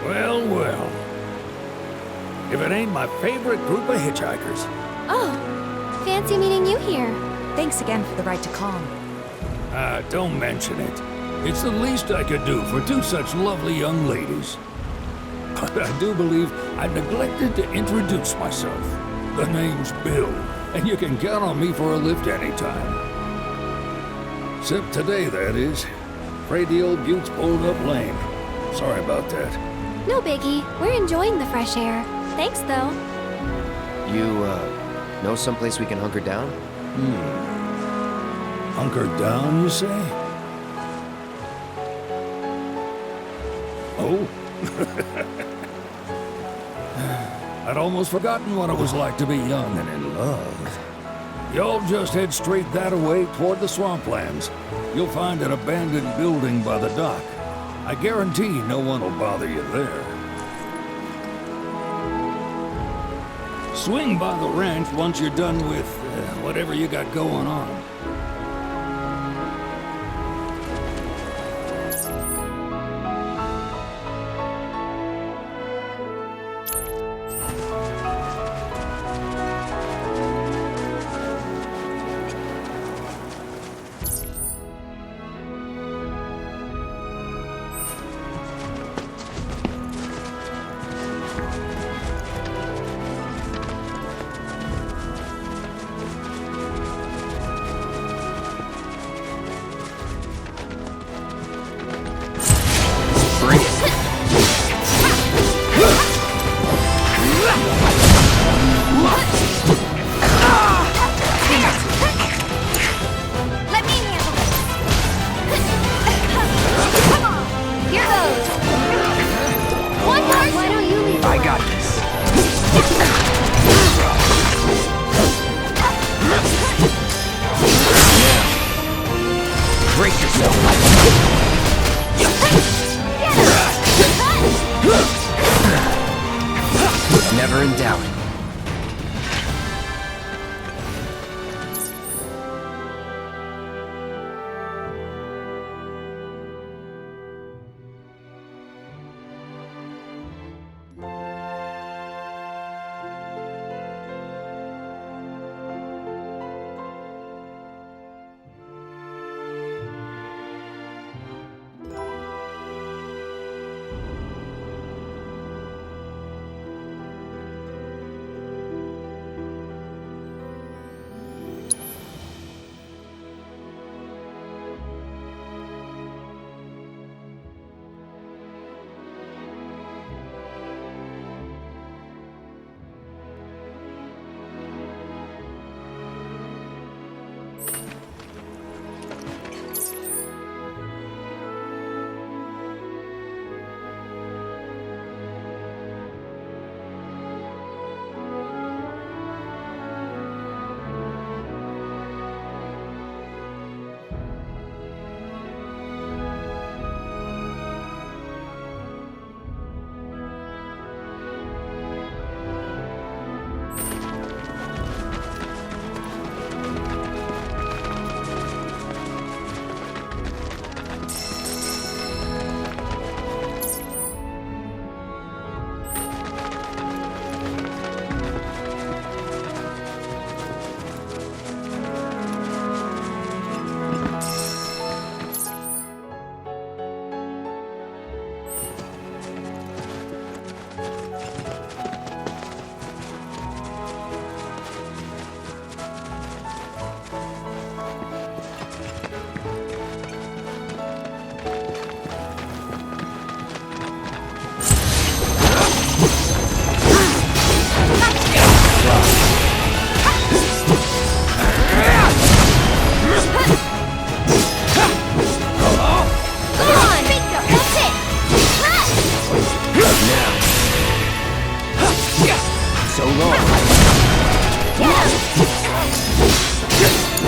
P: Well, well. If it ain't my favorite group of hitchhikers.
K: Oh, fancy meeting you here. Thanks again for the ride to Calm.
P: Don't mention it. It's the least I could do for two such lovely young ladies. I do believe I neglected to introduce myself. The name's Bill, and you can count on me for a lift anytime. Except today, that is. Afraid the old Butte's pulled up lame. Sorry about that.
K: No biggie. We're enjoying the fresh air. Thanks, though.
A: You, know someplace we can hunker down?
P: Hunker down, you say? Oh? I'd almost forgotten what it was like to be young and in love. Y'all just head straight that away toward the swamplands. You'll find an abandoned building by the dock. I guarantee no one will bother you there. Swing by the ranch once you're done with whatever you got going on.
A: Never in doubt.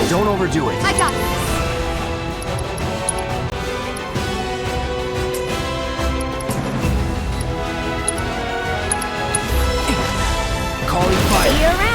A: Don't overdo it.
K: I got this.
A: Calling fire.
K: See you around.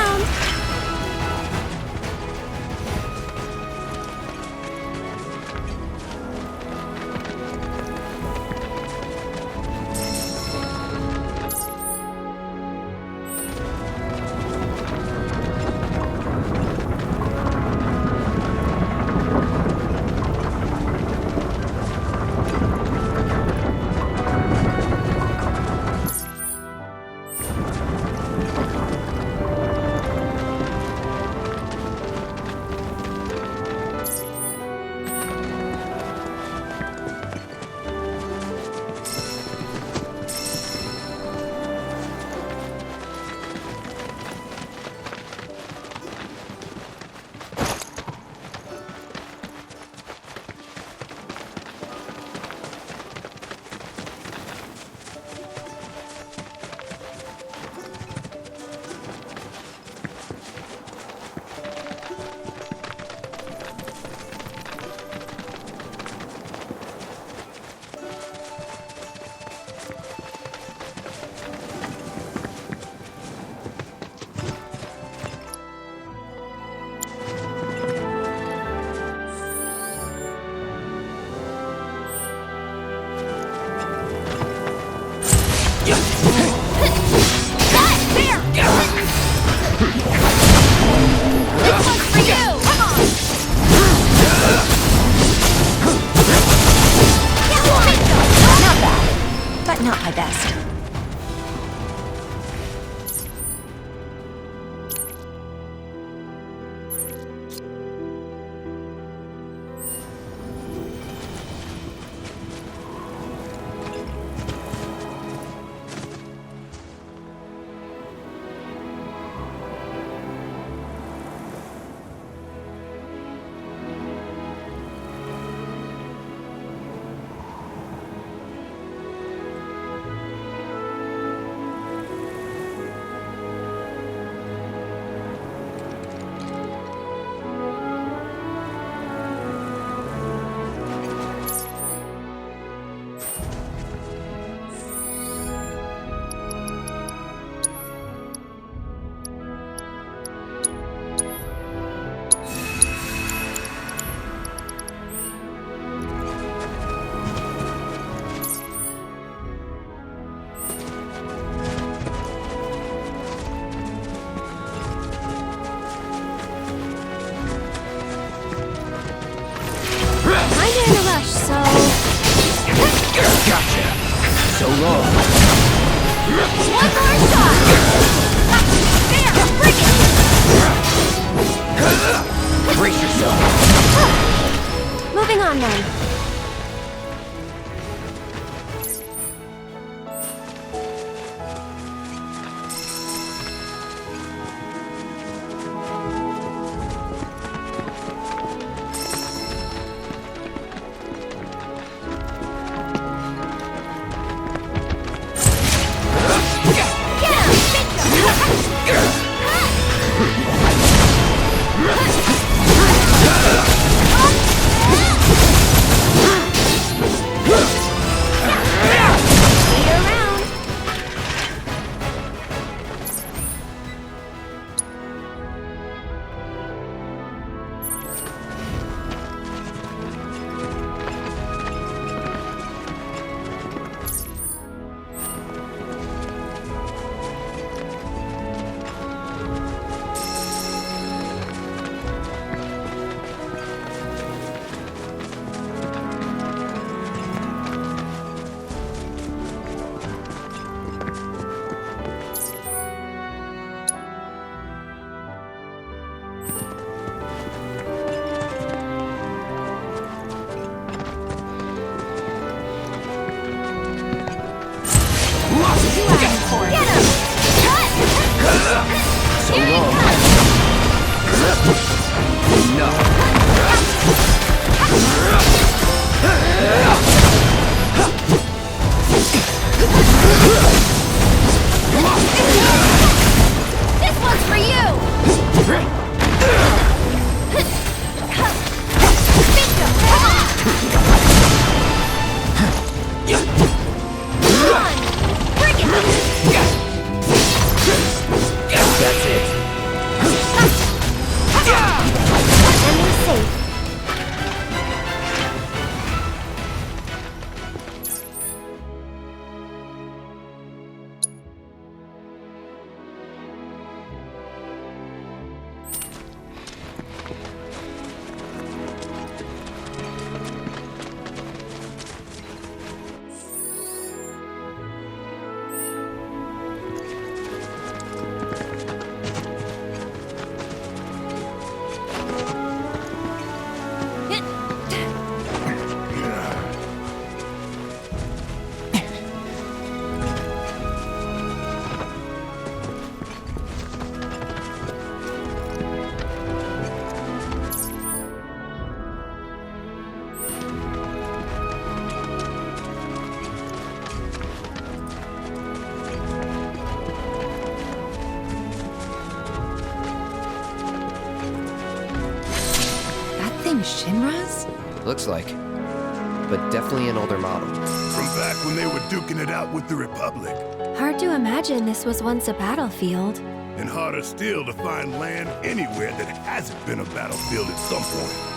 K: One more shot! There, bring it!
A: Brace yourself.
K: Moving on then. This one's for you!
A: That's it.
K: And we're safe.
E: Shinra's?
A: Looks like. But definitely an older model.
I: From back when they were duking it out with the Republic.
K: Hard to imagine this was once a battlefield.
I: And harder still to find land anywhere that hasn't been a battlefield at some point.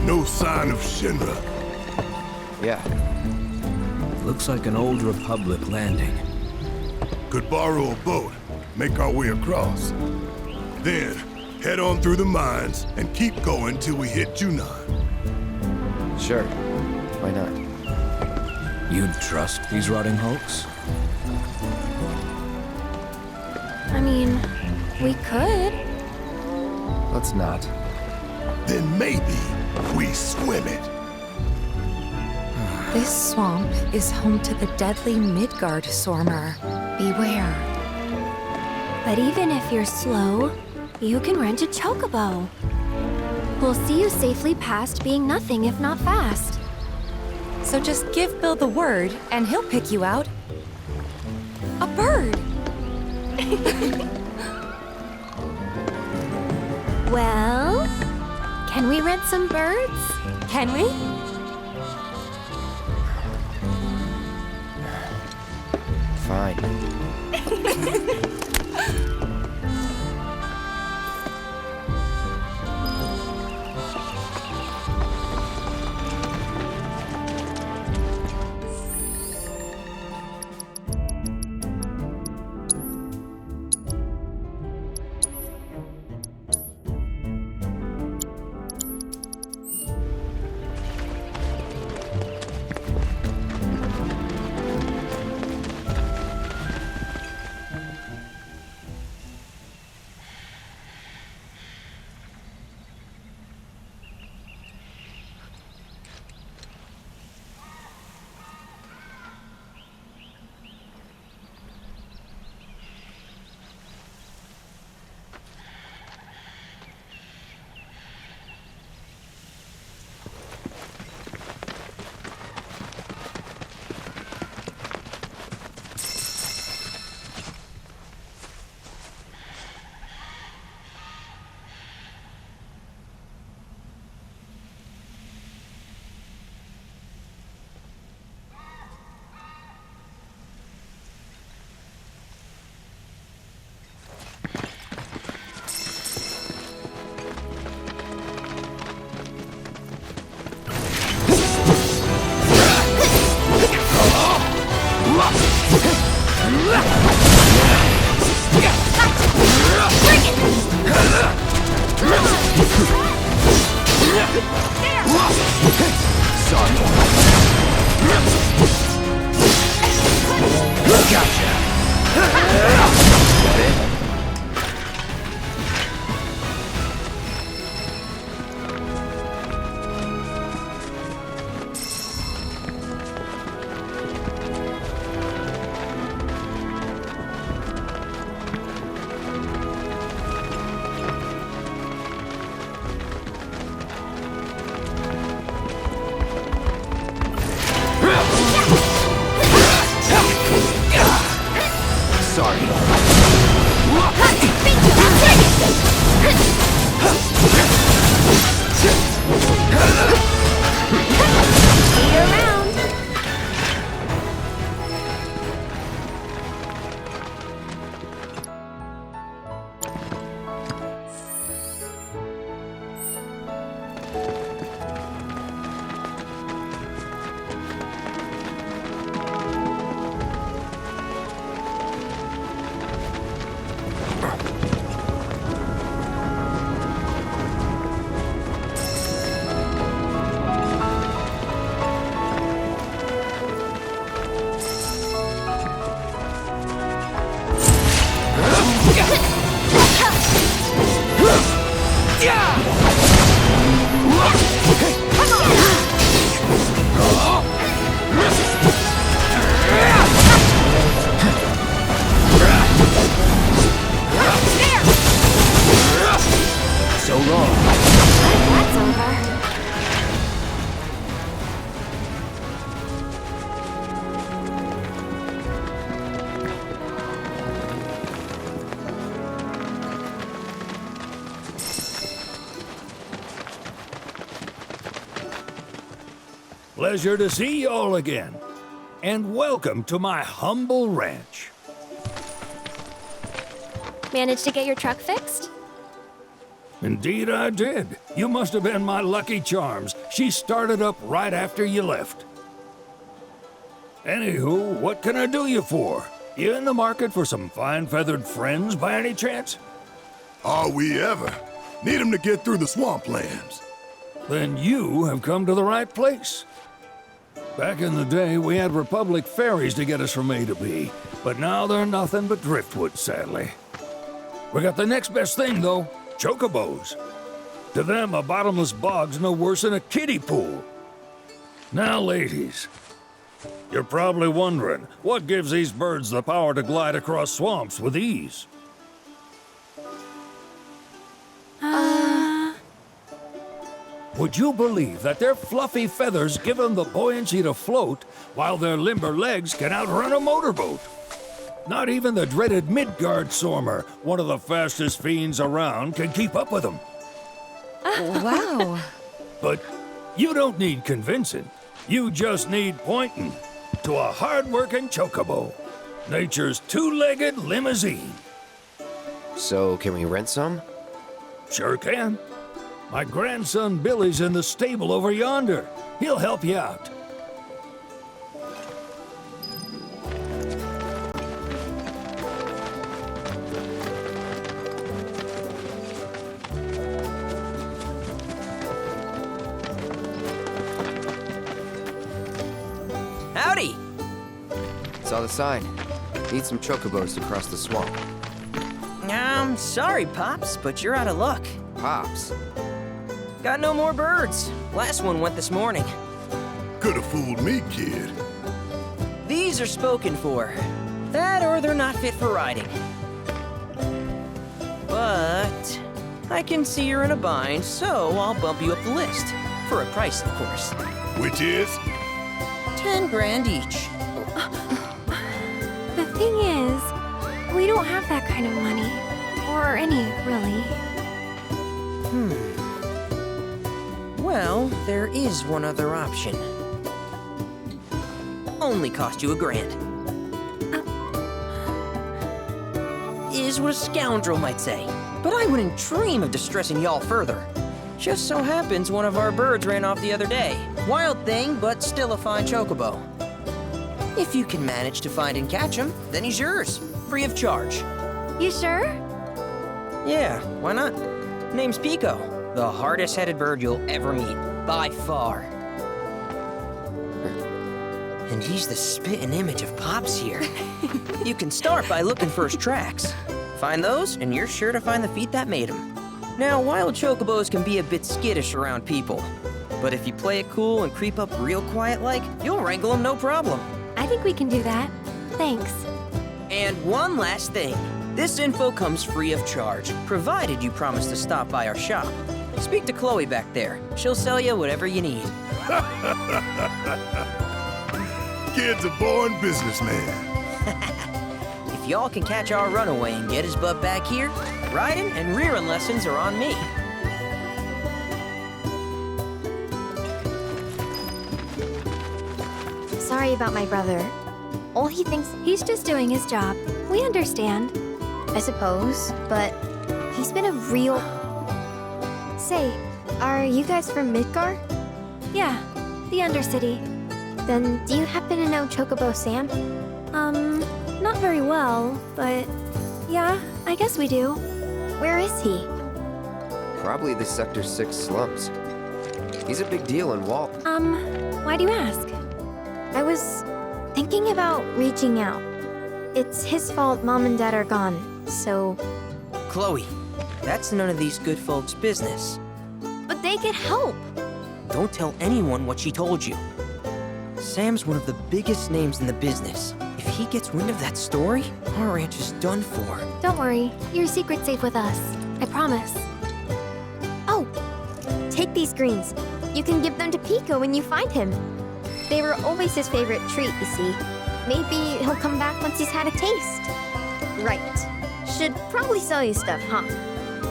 I: No sign of Shinra.
A: Yeah.
D: Looks like an old Republic landing.
I: Could borrow a boat, make our way across. Then, head on through the mines and keep going till we hit Junon.
A: Sure. Why not?
D: You'd trust these rotting hulks?
K: I mean, we could.
A: Let's not.
I: Then maybe we swim it.
E: This swamp is home to the deadly Midgard Sormer. Beware.
K: But even if you're slow, you can rent a chocobo. We'll see you safely past being nothing if not fast.
E: So just give Bill the word, and he'll pick you out. A bird!
K: Well, can we rent some birds?
E: Can we?
A: Fine.
P: Pleasure to see y'all again. And welcome to my humble ranch.
K: Managed to get your truck fixed?
P: Indeed I did. You must have been my lucky charms. She started up right after you left. Anywho, what can I do you for? You in the market for some fine-feathered friends by any chance?
I: Are we ever? Need 'em to get through the swamplands.
P: Then you have come to the right place. Back in the day, we had Republic ferries to get us from A to B, but now they're nothing but driftwood, sadly. We got the next best thing, though, chocobos. To them, a bottomless bog's no worse than a kiddie pool. Now, ladies, you're probably wondering, what gives these birds the power to glide across swamps with ease? Would you believe that their fluffy feathers give them the buoyancy to float, while their limber legs can outrun a motorboat? Not even the dreaded Midgard Sormer, one of the fastest fiends around, can keep up with them.
E: Wow.
P: But you don't need convincing. You just need pointing to a hard-working chocobo. Nature's two-legged limousine.
A: So, can we rent some?
P: Sure can. My grandson Billy's in the stable over yonder. He'll help you out.
T: Howdy!
A: Saw the sign. Need some chocobos to cross the swamp.
T: Sorry, Pops, but you're out of luck.
A: Pops?
T: Got no more birds. Last one went this morning.
I: Could've fooled me, kid.
T: These are spoken for. That or they're not fit for riding. But I can see you're in a bind, so I'll bump you up the list. For a price, of course.
I: Which is?
T: 10 grand each.
K: The thing is, we don't have that kind of money. Or any, really.
T: Well, there is one other option. Only cost you $1,000. Is what a scoundrel might say. But I wouldn't dream of distressing y'all further. Just so happens one of our birds ran off the other day. Wild thing, but still a fine chocobo. If you can manage to find and catch him, then he's yours. Free of charge.
K: You sure?
T: Yeah, why not? Name's Pico. The hardest-headed bird you'll ever meet, by far. And he's the spitting image of Pops here. You can start by looking for his tracks. Find those, and you're sure to find the feet that made him. Now, wild chocobos can be a bit skittish around people. But if you play it cool and creep up real quiet-like, you'll wrangle them no problem.
K: I think we can do that. Thanks.
T: And one last thing. This info comes free of charge, provided you promise to stop by our shop. Speak to Chloe back there. She'll sell you whatever you need.
I: Kid's a born businessman.
T: If y'all can catch our runaway and get his butt back here, riding and rearing lessons are on me.
K: Sorry about my brother. All he thinks, he's just doing his job. We understand. I suppose, but he's been a real... Say, are you guys from Midgard? Yeah, the Undercity. Then do you happen to know Chocobo Sam? Not very well, but yeah, I guess we do. Where is he?
A: Probably the Sector 6 slums. He's a big deal in Walt.
K: Why do you ask? I was thinking about reaching out. It's his fault Mom and Dad are gone, so...
T: Chloe, that's none of these good folks' business.
K: But they could help.
T: Don't tell anyone what she told you. Sam's one of the biggest names in the business. If he gets wind of that story, our ranch is done for.
K: Don't worry, your secret's safe with us. I promise. Oh, take these greens. You can give them to Pico when you find him. They were always his favorite treat, you see. Maybe he'll come back once he's had a taste. Right. Should probably sell you stuff, huh?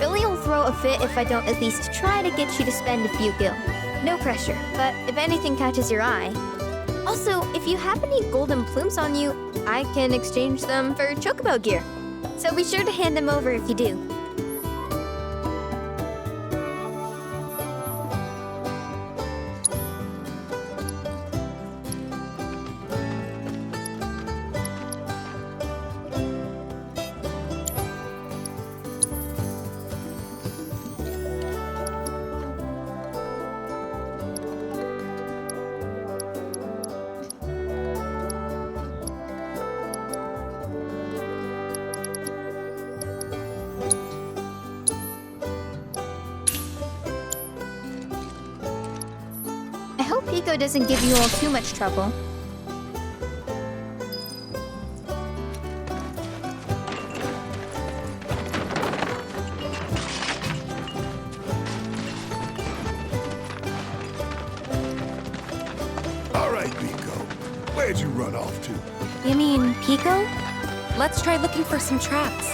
K: Billy will throw a fit if I don't at least try to get you to spend a few gil. No pressure, but if anything catches your eye. Also, if you have any golden plumes on you, I can exchange them for chocobo gear. So be sure to hand them over if you do. hope Pico doesn't give you all too much trouble.
I: All right, Pico. Where'd you run off to?
E: You mean Pico? Let's try looking for some traps.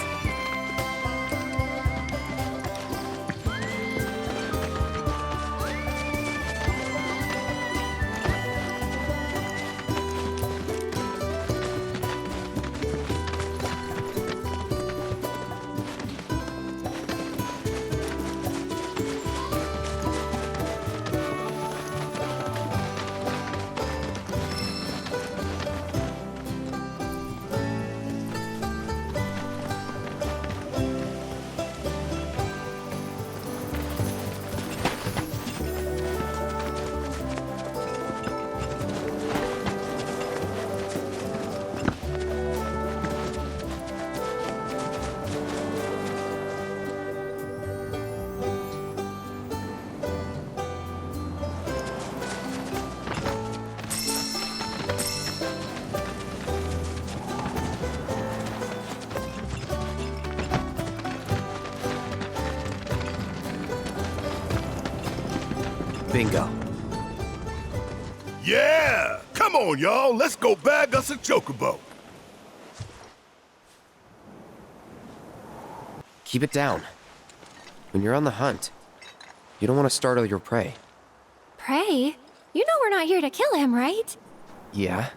A: Bingo.
I: Yeah! Come on, y'all. Let's go bag us a chocobo.
A: Keep it down. When you're on the hunt, you don't want to startle your prey.
E: Prey? You know we're not here to kill him, right?
A: Yeah?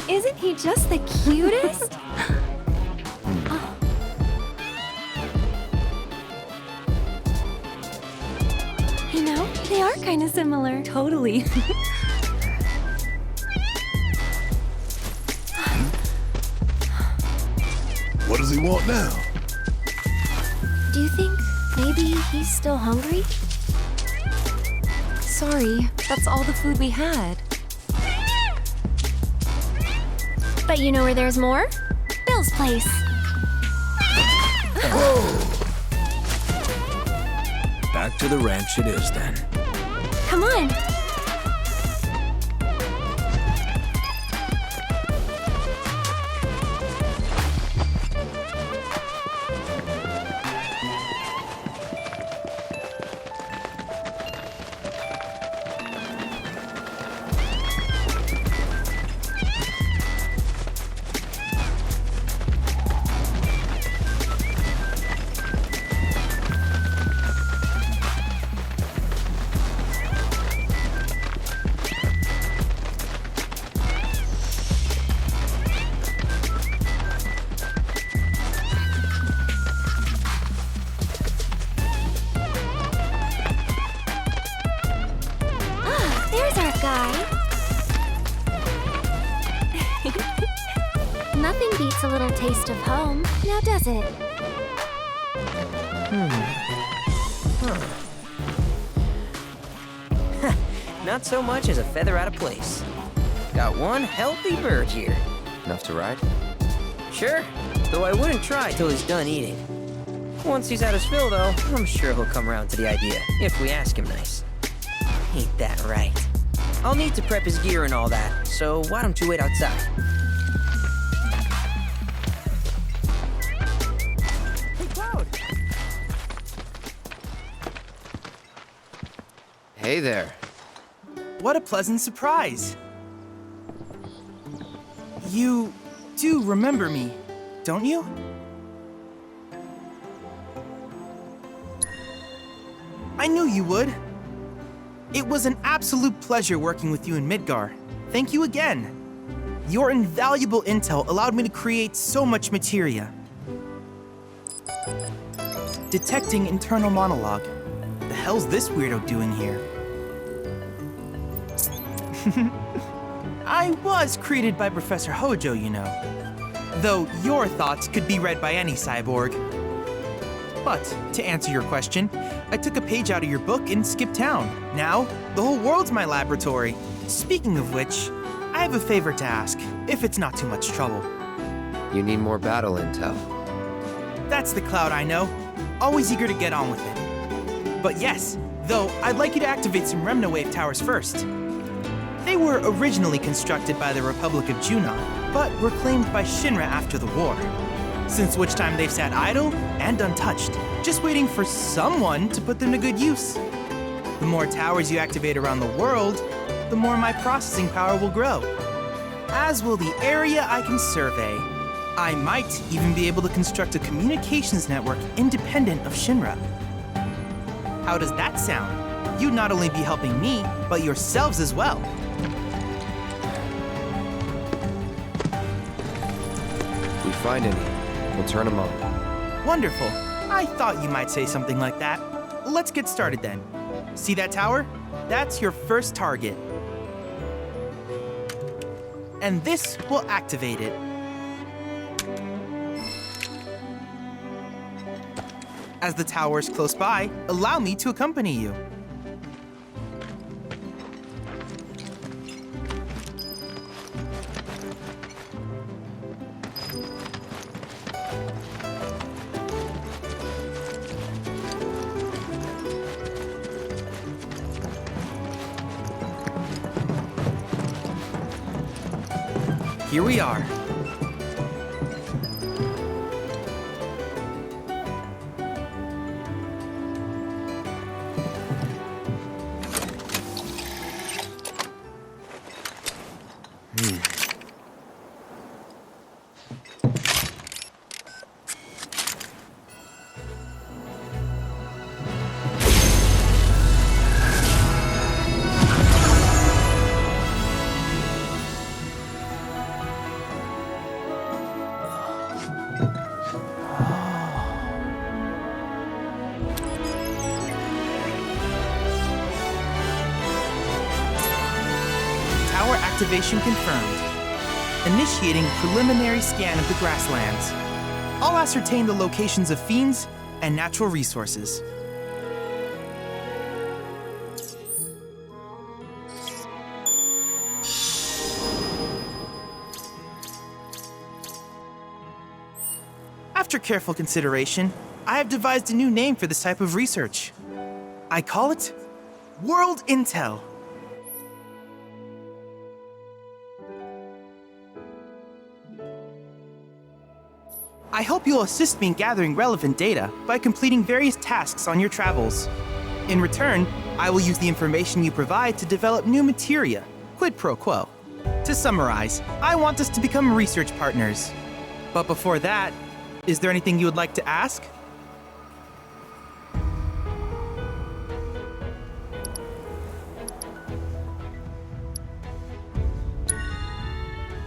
E: Isn't he just the cutest? Oh. You know, they are kind of similar. Totally.
I: What does he want now?
E: Do you think maybe he's still hungry? Sorry, that's all the food we had.
K: But you know where there's more? Bill's place.
P: Back to the ranch it is then.
E: Come on.
K: guy. Nothing beats a little taste of home, now does it?
T: Not so much as a feather out of place. Got one healthy bird here.
A: Enough to ride?
T: Sure, though I wouldn't try till he's done eating. Once he's had his fill, though, I'm sure he'll come around to the idea, if we ask him nice. Ain't that right? I'll need to prep his gear and all that, so why don't you wait outside?
G: Hey, Cloud!
A: Hey there.
G: What a pleasant surprise. You do remember me, don't you? I knew you would. It was an absolute pleasure working with you in Midgar. Thank you again. Your invaluable intel allowed me to create so much materia. Detecting internal monologue. The hell's this weirdo doing here? I was created by Professor Hojo, you know. Though your thoughts could be read by any cyborg. But, to answer your question, I took a page out of your book and skipped town. Now, the whole world's my laboratory. Speaking of which, I have a favor to ask, if it's not too much trouble.
A: You need more battle intel.
G: That's the Cloud I know. Always eager to get on with it. But yes, though, I'd like you to activate some Remnawave towers first. They were originally constructed by the Republic of Junon, but were claimed by Shinra after the war. Since which time they've sat idle and untouched, just waiting for someone to put them to good use. The more towers you activate around the world, the more my processing power will grow. As will the area I can survey. I might even be able to construct a communications network independent of Shinra. How does that sound? You'd not only be helping me, but yourselves as well.
A: If we find any, we'll turn them on.
G: Wonderful. I thought you might say something like that. Let's get started then. See that tower? That's your first target. And this will activate it. As the tower is close by, allow me to accompany you. Here we are. Activation confirmed. Initiating preliminary scan of the grasslands. I'll ascertain the locations of fiends and natural resources. After careful consideration, I have devised a new name for this type of research. I call it World Intel. I hope you'll assist me in gathering relevant data by completing various tasks on your travels. In return, I will use the information you provide to develop new materia, quid pro quo. To summarize, I want us to become research partners. But before that, is there anything you would like to ask?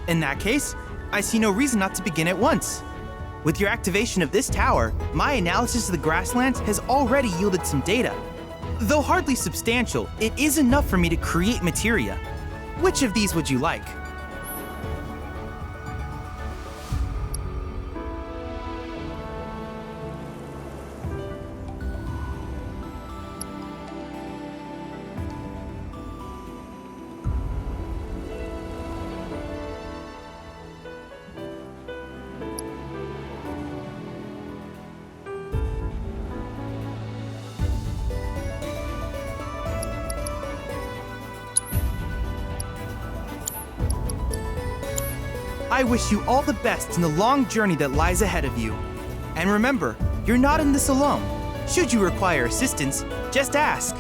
G: In that case, I see no reason not to begin at once. With your activation of this tower, my analysis of the grasslands has already yielded some data.
U: Though hardly substantial, it is enough for me to create materia. Which of these would you like? I wish you all the best in the long journey that lies ahead of you. And remember, you're not in this alone. Should you require assistance, just ask.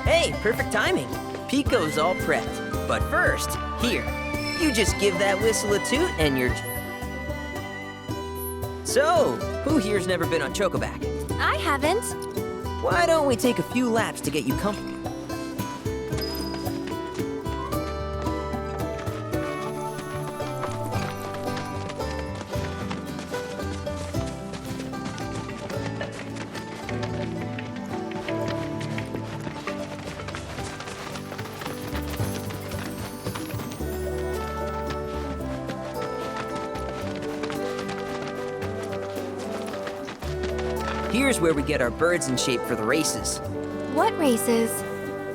T: Hey, perfect timing. Pico's all prepped. But first, here, you just give that whistle a toot and you're... So, who here's never been on Chocoback?
K: I haven't.
T: Why don't we take a few laps to get you comfortable? Here's where we get our birds in shape for the races.
K: What races?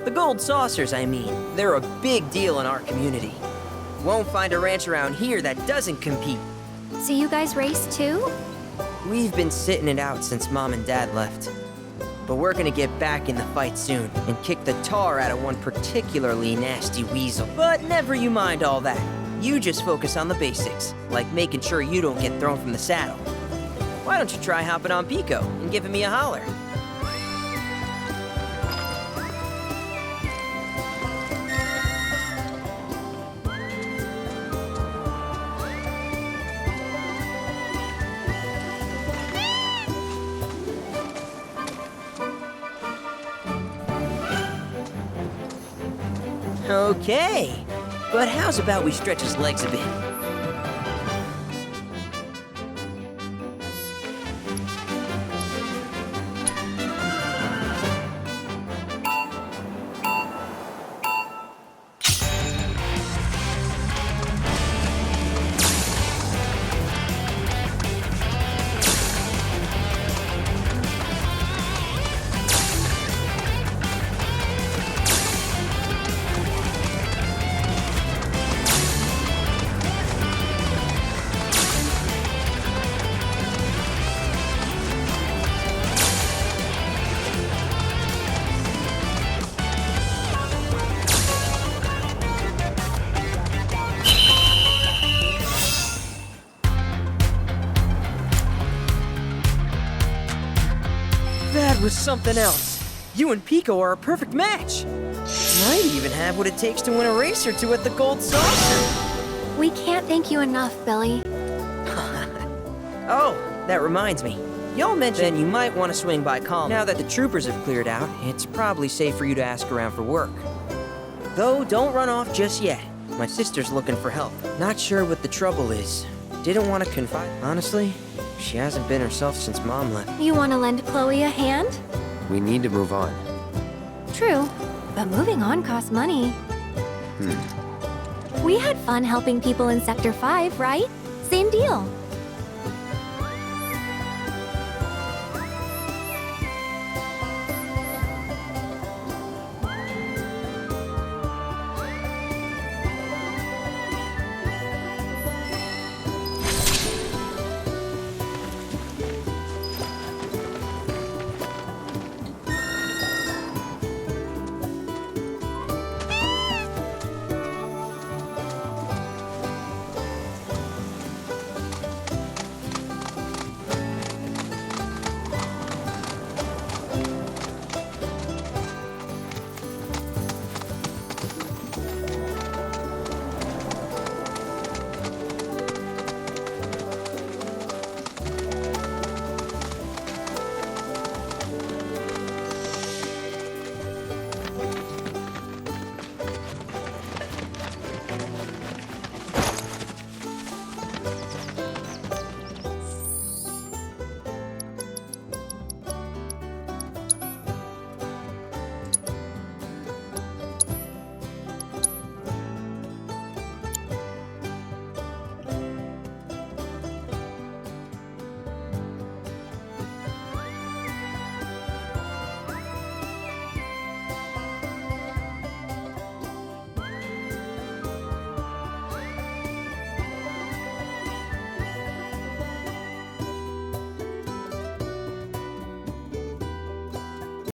T: The gold saucers, I mean. They're a big deal in our community. Won't find a ranch around here that doesn't compete.
K: So you guys race too?
T: We've been sitting it out since Mom and Dad left. But we're gonna get back in the fight soon and kick the tar out of one particularly nasty weasel. But never you mind all that. You just focus on the basics, like making sure you don't get thrown from the saddle. Why don't you try hopping on Pico and giving me a holler? Okay, but how's about we stretch his legs a bit? was something else. You and Pico are a perfect match. Might even have what it takes to win a race or two at the Gold Saucer.
K: We can't thank you enough, Billy.
T: Oh, that reminds me. Y'all mentioned you might want to swing by Calm. Now that the troopers have cleared out, it's probably safe for you to ask around for work. Though, don't run off just yet. My sister's looking for help. Not sure what the trouble is. Didn't want to confide. Honestly, she hasn't been herself since Mom left.
K: You want to lend Chloe a hand?
A: We need to move on.
K: True, but moving on costs money. We had fun helping people in Sector 5, right? Same deal.